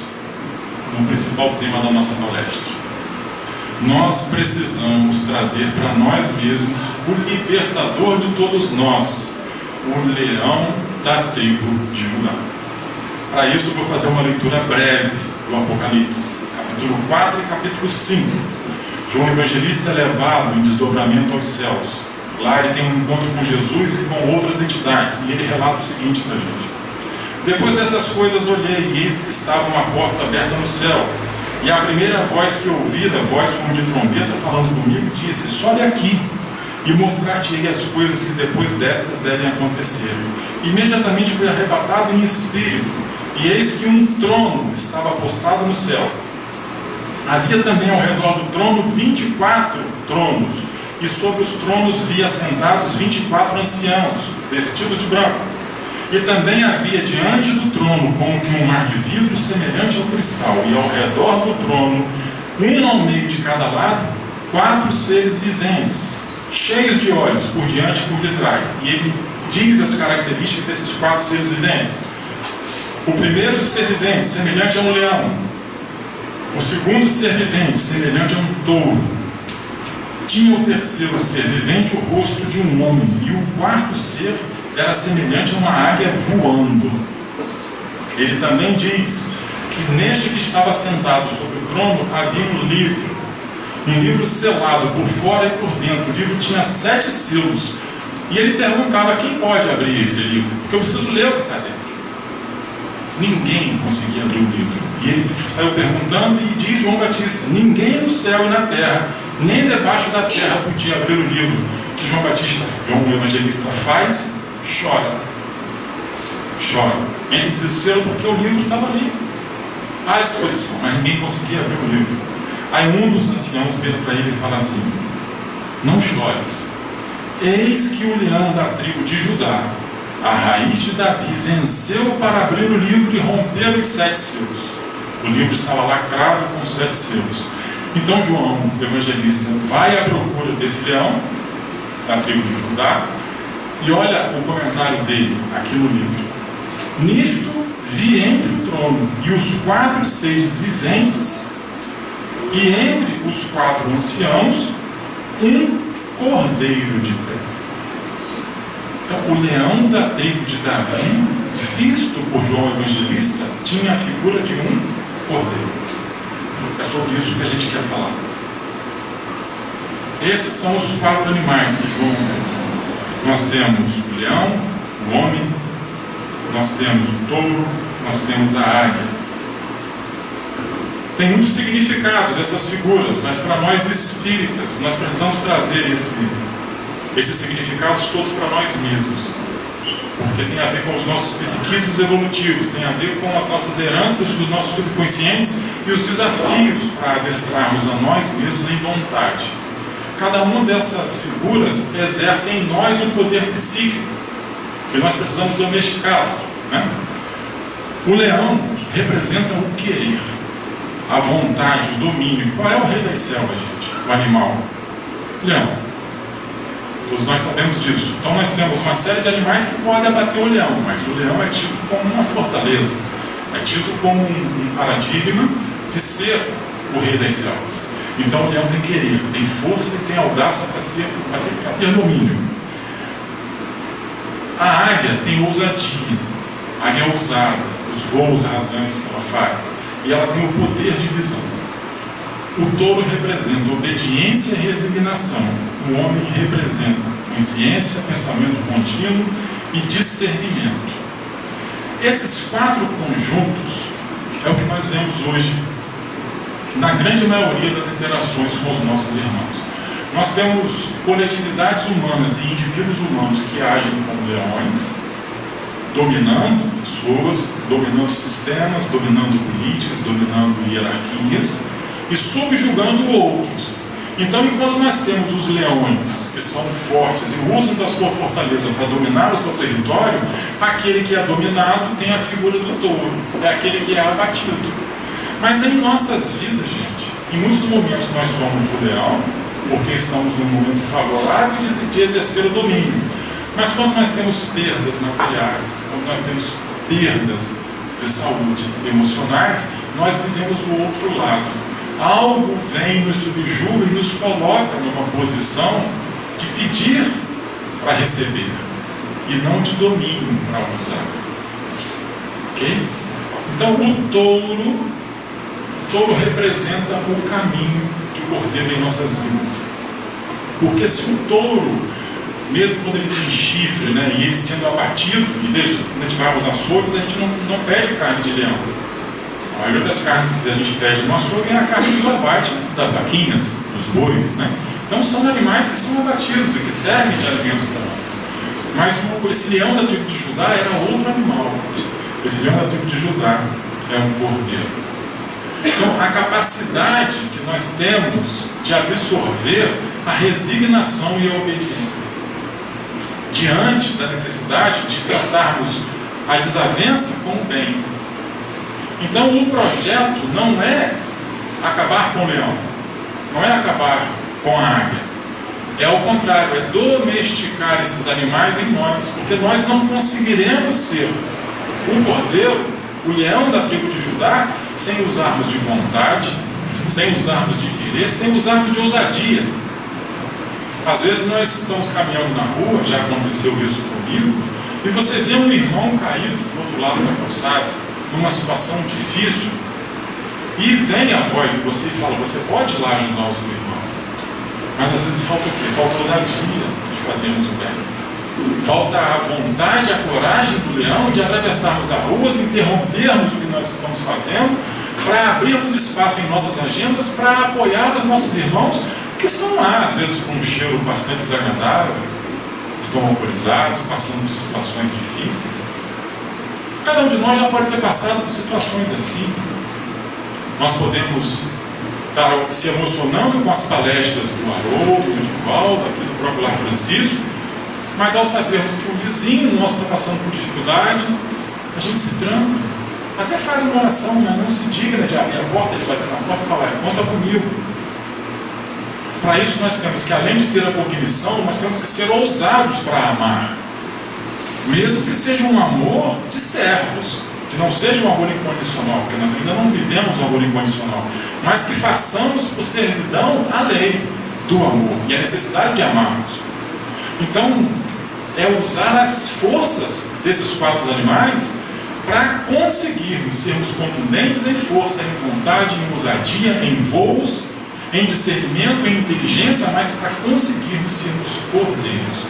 no principal tema da nossa palestra. Nós precisamos trazer para nós mesmos o libertador de todos nós, o leão da tribo de Judá. Para isso eu vou fazer uma leitura breve do Apocalipse, capítulo 4 e capítulo 5. João Evangelista é levado em desdobramento aos céus. Lá ele tem um encontro com Jesus e com outras entidades, e ele relata o seguinte para a gente: depois dessas coisas olhei, e eis que estava uma porta aberta no céu. E a primeira voz que ouvi, da voz como de trombeta falando comigo, disse: sobe aqui e mostrar-te-ei as coisas que depois destas devem acontecer. Imediatamente fui arrebatado em espírito, e eis que um trono estava postado no céu. Havia também ao redor do trono 24 tronos, e sobre os tronos vi assentados 24 anciãos, vestidos de branco. E também havia diante do trono como que um mar de vidro semelhante ao cristal, e ao redor do trono, um ao meio de cada lado, 4 seres viventes, cheios de olhos por diante e por detrás. E ele diz as características desses 4 seres viventes. O primeiro ser vivente, semelhante a um leão. O segundo ser vivente, semelhante a um touro. Tinha o terceiro ser vivente o rosto de um homem, e o quarto ser era semelhante a uma águia voando. Ele também diz que neste que estava sentado sobre o trono havia um livro, Um livro selado por fora e por dentro. O livro tinha 7 selos. E ele perguntava: quem pode abrir esse livro? Porque eu preciso ler o que está dentro. Ninguém conseguia abrir o livro. E ele saiu perguntando, e diz João Batista: ninguém no céu e na terra, nem debaixo da terra, podia abrir o livro. Que João o Evangelista faz? Chora. Chora. Entra em desespero porque o livro estava ali, à disposição, mas ninguém conseguia abrir o livro. Aí um dos anciãos vira para ele e fala assim: não chores. Eis que o leão da tribo de Judá, a raiz de Davi, venceu para abrir o livro e romper os 7 selos. O livro estava lacrado com 7 selos. Então João, o evangelista, vai à procura desse leão da tribo de Judá, e olha o comentário dele aqui no livro. Nisto vi entre o trono e os 4 seres viventes, e entre os 4 anciãos, um cordeiro de pé. Então, o leão da tribo de Davi, visto por João Evangelista, tinha a figura de um cordeiro. É sobre isso que a gente quer falar. Esses são os 4 animais que João vê. Nós temos o leão, o homem, nós temos o touro, nós temos a águia. Tem muitos significados essas figuras, mas para nós espíritas, nós precisamos trazer esses significados todos para nós mesmos, porque tem a ver com os nossos psiquismos evolutivos, tem a ver com as nossas heranças dos nossos subconscientes e os desafios para adestrarmos a nós mesmos em vontade. Cada uma dessas figuras exerce em nós um poder psíquico, que nós precisamos domesticá-las, né? O leão representa o querer, a vontade, o domínio. Qual é o rei das selvas, gente? O animal. Leão. Todos nós sabemos disso. Então nós temos uma série de animais que podem abater o leão, mas o leão é tido como uma fortaleza, é tido como um paradigma de ser o rei das selvas. Então o leão tem querer, tem força e tem audácia para ter domínio. A águia tem ousadia. A águia é ousada, os voos rasantes que ela faz, e ela tem o poder de visão. O touro representa obediência e resignação. O homem representa consciência, pensamento contínuo e discernimento. Esses 4 conjuntos é o que nós vemos hoje na grande maioria das interações com os nossos irmãos. Nós temos coletividades humanas e indivíduos humanos que agem como leões, dominando pessoas, dominando sistemas, dominando políticas, dominando hierarquias e subjugando outros. Então, enquanto nós temos os leões que são fortes e usam da sua fortaleza para dominar o seu território, aquele que é dominado tem a figura do touro, é aquele que é abatido. Mas em nossas vidas, gente, em muitos momentos nós somos o leão, porque estamos num momento favorável de exercer o domínio. Mas quando nós temos perdas materiais, quando nós temos perdas de saúde emocionais, nós vivemos o outro lado. Algo vem, nos subjuga e nos coloca numa posição de pedir para receber e não de domínio para usar. Ok? Então o touro representa o caminho do cordeiro em nossas vidas. Porque se o touro, mesmo quando ele tem chifre, né, e ele sendo abatido, e veja, quando a gente vai aos açougues, a gente não pede carne de leão. A maioria das carnes que a gente pede no açougue é a carne do abate, das vaquinhas, dos bois, né? Então são animais que são abatidos e que servem de alimentos para nós. Mas esse leão da tribo de Judá era outro animal. Esse leão da tribo de Judá é um cordeiro. Então a capacidade que nós temos de absorver a resignação e a obediência diante da necessidade de tratarmos a desavença com o bem. Então o projeto não é acabar com o leão, não é acabar com a águia, é ao contrário, é domesticar esses animais em nós, porque nós não conseguiremos ser o cordeiro, o leão da tribo de Judá, sem usarmos de vontade, sem usarmos de querer, sem usarmos de ousadia. Às vezes nós estamos caminhando na rua, já aconteceu isso comigo, e você vê um irmão caído do outro lado da calçada, numa situação difícil, e vem a voz de você e fala: você pode ir lá ajudar o seu irmão. Mas às vezes falta o quê? Falta a ousadia de fazermos o bem. Falta a vontade, a coragem do leão de atravessarmos as ruas, interrompermos o que nós estamos fazendo, para abrirmos espaço em nossas agendas, para apoiar os nossos irmãos que estão lá, às vezes com um cheiro bastante desagradável, estão alcoolizados, passando por situações difíceis. Cada um de nós já pode ter passado por situações assim. Nós podemos estar se emocionando com as palestras do Haroldo, do Divaldo, aqui do próprio Lar Francisco, mas ao sabermos que o vizinho nosso está passando por dificuldade, a gente se tranca, até faz uma oração, mas não se digna de abrir a porta, de bater na porta e falar: conta comigo. Para isso nós temos que, além de ter a cognição, nós temos que ser ousados para amar, mesmo que seja um amor de servos, que não seja um amor incondicional, porque nós ainda não vivemos um amor incondicional, mas que façamos por servidão a lei do amor e a necessidade de amarmos. Então, é usar as forças desses 4 animais para conseguirmos sermos contundentes em força, em vontade, em ousadia, em voos, em discernimento, em inteligência, mas para conseguirmos sermos cordeiros,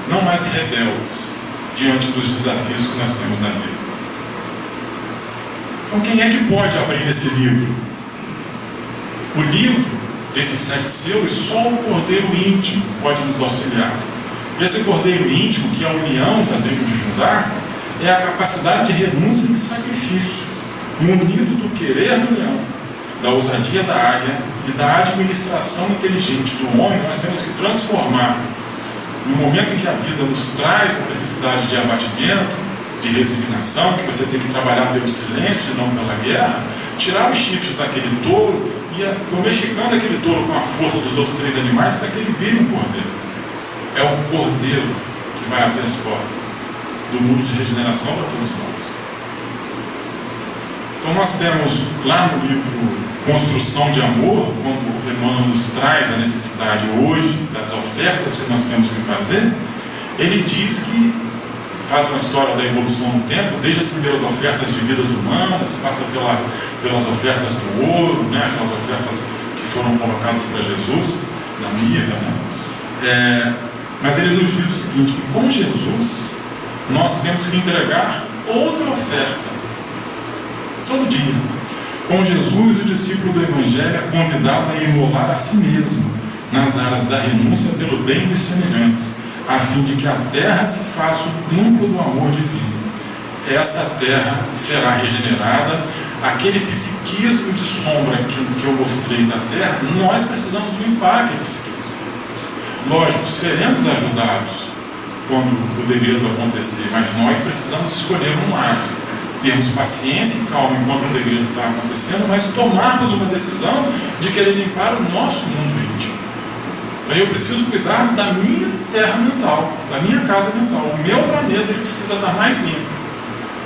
não mais rebeldes diante dos desafios que nós temos na vida. Então, quem é que pode abrir esse livro? O livro desses 7 selos, só o cordeiro íntimo pode nos auxiliar. Esse cordeiro íntimo, que é a união da tribo de Judá, é a capacidade de renúncia e de sacrifício, munido do querer do leão, da ousadia da águia e da administração inteligente do homem. Nós temos que transformar, no momento em que a vida nos traz a necessidade de abatimento, de resignação, que você tem que trabalhar pelo silêncio e não pela guerra, tirar os chifres daquele touro e domesticando aquele touro com a força dos outros 3 animais para que ele vire um cordeiro. É o cordeiro que vai abrir as portas do mundo de regeneração para todos nós. Então nós temos lá no livro Construção de Amor, quando Emmanuel nos traz a necessidade hoje das ofertas que nós temos que fazer, ele diz que faz uma história da evolução no tempo, desde as primeiras ofertas de vidas humanas, passa pelas ofertas do ouro, né, aquelas ofertas que foram colocadas para Jesus, na mirra, né? Mas ele nos diz o seguinte: que com Jesus nós temos que entregar outra oferta todo dia. Com Jesus, o discípulo do Evangelho é convidado a imolar a si mesmo nas áreas da renúncia pelo bem dos semelhantes, a fim de que a terra se faça o templo do amor divino. Essa terra será regenerada. Aquele psiquismo de sombra que eu mostrei da terra, nós precisamos limpar aquele psiquismo. Lógico, seremos ajudados quando o degredo acontecer, mas nós precisamos escolher um lado, termos paciência e calma enquanto o degredo está acontecendo, mas tomarmos uma decisão de querer limpar o nosso mundo íntimo. Então eu preciso cuidar da minha terra mental, da minha casa mental. O meu planeta ele precisa estar mais limpo.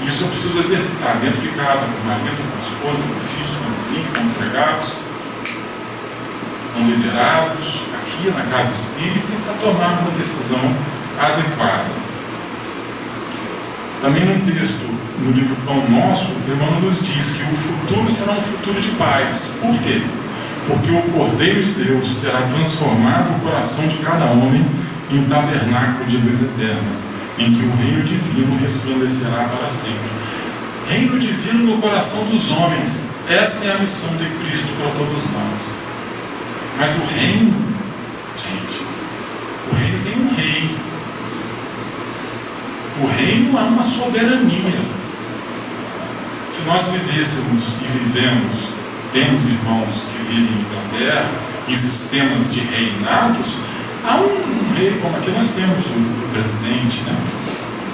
Isso eu preciso exercitar dentro de casa, com o marido, com a esposa, com filhos, com o vizinho, com os empregados, com liderados, aqui na casa espírita, para tomarmos a decisão adequada. Também num texto no livro Pão Nosso, Emmanuel nos diz que o futuro será um futuro de paz. Por quê? Porque o Cordeiro de Deus terá transformado o coração de cada homem em tabernáculo de luz eterna, em que o reino divino resplandecerá para sempre. Reino divino no coração dos homens. Essa é a missão de Cristo para todos nós. Mas o reino, gente, o reino tem um rei. O reino há uma soberania. Se nós vivêssemos e vivemos, temos irmãos que vivem na terra, em sistemas de reinados, há um rei, como aqui nós temos o presidente, né?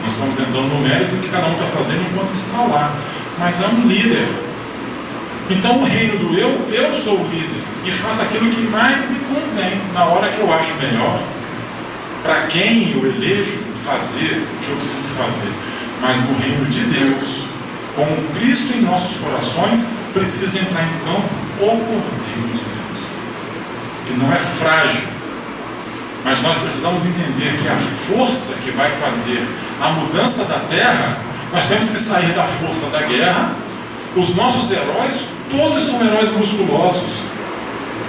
Nós estamos entrando no mérito do que cada um está fazendo enquanto está lá. Mas há um líder. Então o reino do eu sou o líder e faço aquilo que mais me convém, na hora que eu acho melhor, para quem eu elejo fazer o que eu preciso fazer. Mas no reino de Deus, com Cristo em nossos corações, precisa entrar em campo o Cordeiro de Deus, que não é frágil, mas nós precisamos entender que a força que vai fazer a mudança da terra, nós temos que sair da força da guerra. Os nossos heróis, todos são heróis musculosos,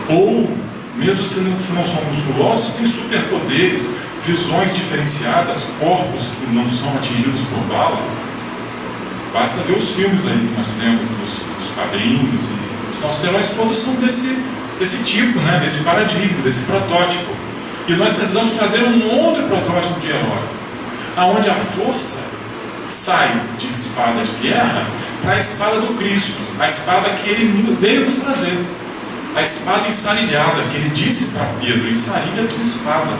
ou mesmo se não são musculosos, têm superpoderes, visões diferenciadas, corpos que não são atingidos por bala. Basta ver os filmes aí que nós temos dos quadrinhos, e os nossos heróis todos são desse tipo, né? Desse paradigma, desse protótipo. E nós precisamos trazer um outro protótipo de herói, aonde a força sai de espada de guerra para a espada do Cristo, a espada que Ele veio nos trazer, a espada ensarilhada, que Ele disse para Pedro: ensarilha a tua espada.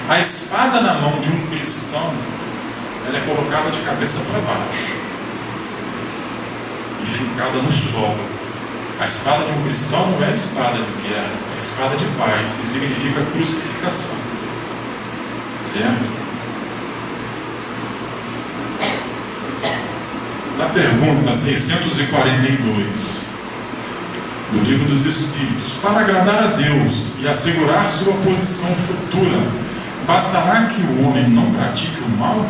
A espada na mão de um cristão, ela é colocada de cabeça para baixo e fincada no solo. A espada de um cristão não é espada de guerra, é espada de paz, que significa crucificação. Certo? Na pergunta 642 do Livro dos Espíritos: para agradar a Deus e assegurar sua posição futura, bastará que o homem não pratique o mal?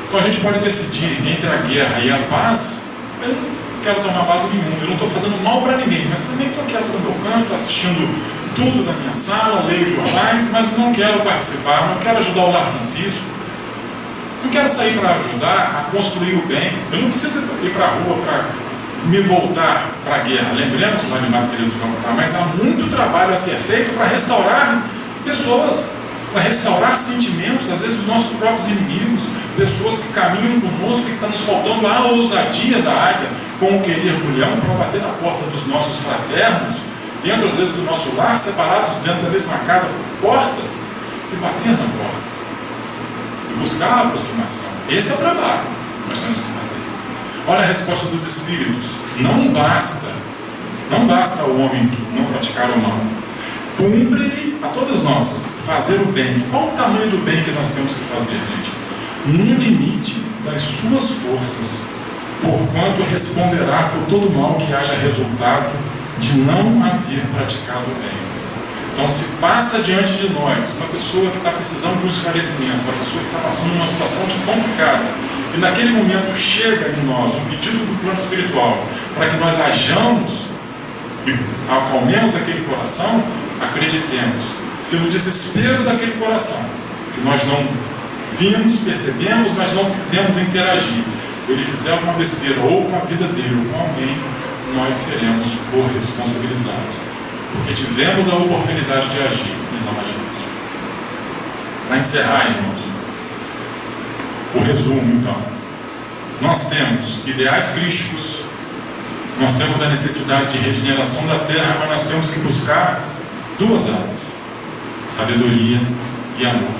Então a gente pode decidir entre a guerra e a paz. Eu não quero tomar lado nenhum, eu não estou fazendo mal para ninguém, mas também estou quieto no meu canto, assistindo tudo da minha sala, leio jornais, mas não quero participar, não quero ajudar o Lar Francisco, não quero sair para ajudar a construir o bem. Eu não preciso ir para a rua para me voltar para a guerra. Lembremos lá de Madre Teresa de Calcutá, mas há muito trabalho a ser feito para restaurar pessoas, para restaurar sentimentos, às vezes os nossos próprios inimigos, pessoas que caminham conosco e que está nos faltando a ousadia da águia com o querer do leão para bater na porta dos nossos fraternos, dentro às vezes do nosso lar, separados dentro da mesma casa por portas, e bater na porta e buscar a aproximação. Esse é o trabalho que nós temos que fazer. Olha a resposta dos Espíritos: não basta ao homem não praticar o mal, cumpre a todos nós fazer o bem. Qual o tamanho do bem que nós temos que fazer, gente? No limite das suas forças, porquanto responderá por todo mal que haja resultado de não haver praticado o bem. Então, se passa diante de nós uma pessoa que está precisando de um esclarecimento, uma pessoa que está passando uma situação complicada, e naquele momento chega em nós um pedido do plano espiritual para que nós hajamos e acalmemos aquele coração, acreditemos, se no desespero daquele coração, que nós não vimos, percebemos, mas não quisemos interagir, ele fizer alguma besteira ou com a vida dele ou com alguém, nós seremos corresponsabilizados, porque tivemos a oportunidade de agir e não agimos. Para encerrar, irmãos, o resumo então: nós temos ideais crísticos, nós temos a necessidade de regeneração da terra, mas nós temos que buscar duas asas: sabedoria e amor.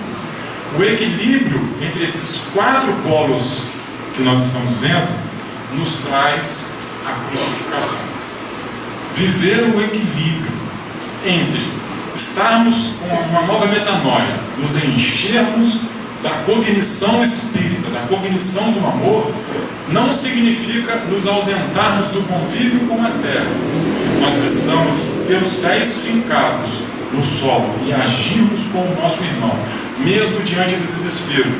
O equilíbrio entre esses quatro polos que nós estamos vendo nos traz a crucificação. Viver o equilíbrio entre estarmos com uma nova metanoia, nos enchermos da cognição espírita, da cognição do amor, não significa nos ausentarmos do convívio com a terra. Nós precisamos ter os pés fincados no solo e agirmos com o nosso irmão, mesmo diante do desespero,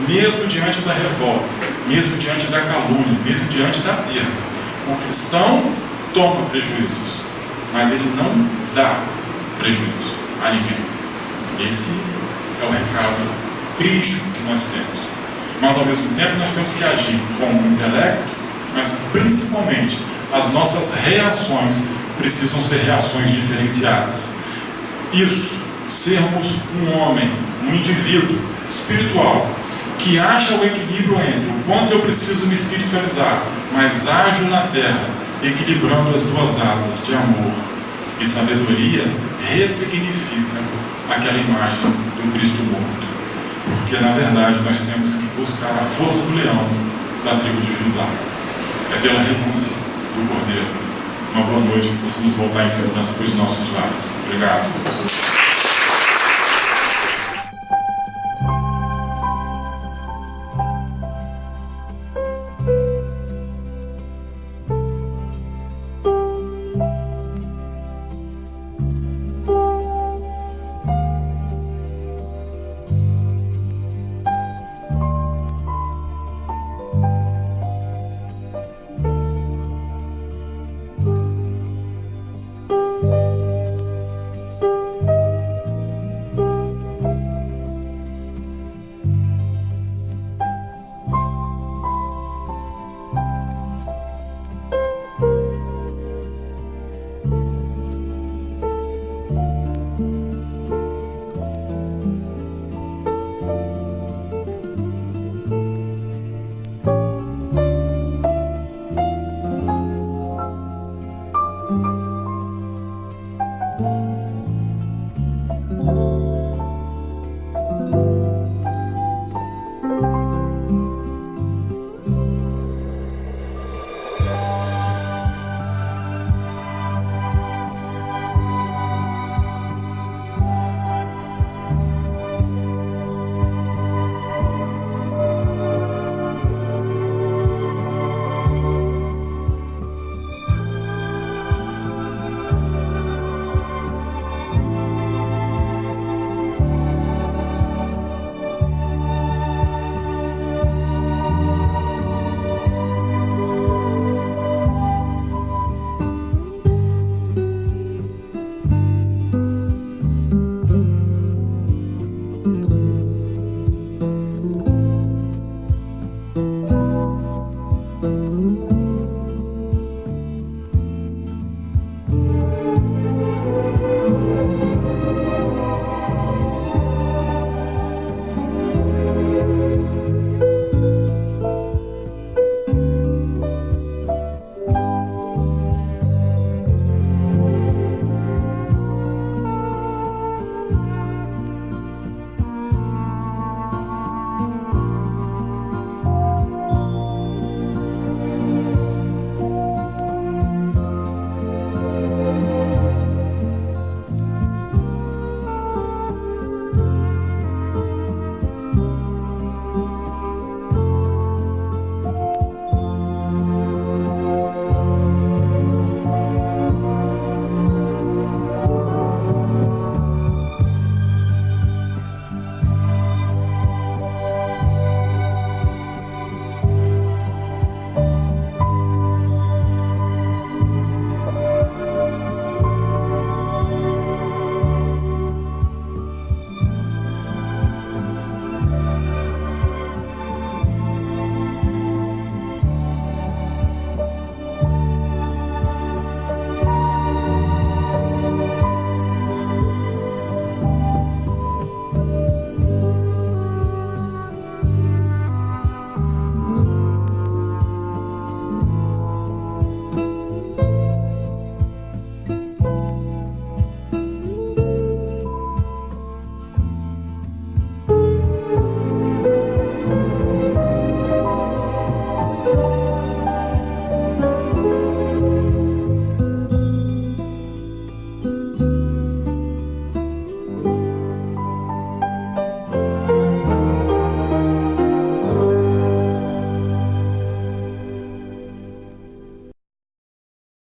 mesmo diante da revolta, mesmo diante da calúnia, mesmo diante da perda. O cristão toma prejuízos, mas ele não dá prejuízo a ninguém. Esse é o recado crítico que nós temos. Mas ao mesmo tempo nós temos que agir com o intelecto, mas principalmente as nossas reações precisam ser reações diferenciadas. Isso, sermos um homem, um indivíduo espiritual, que acha o equilíbrio entre o quanto eu preciso me espiritualizar, mas ajo na terra, equilibrando as duas asas de amor e sabedoria, ressignifica aquela imagem do Cristo morto. Porque na verdade nós temos que buscar a força do leão da tribo de Judá. É pela renúncia do Cordeiro. Uma boa noite, que possamos voltar em segurança para os nossos lares. Obrigado.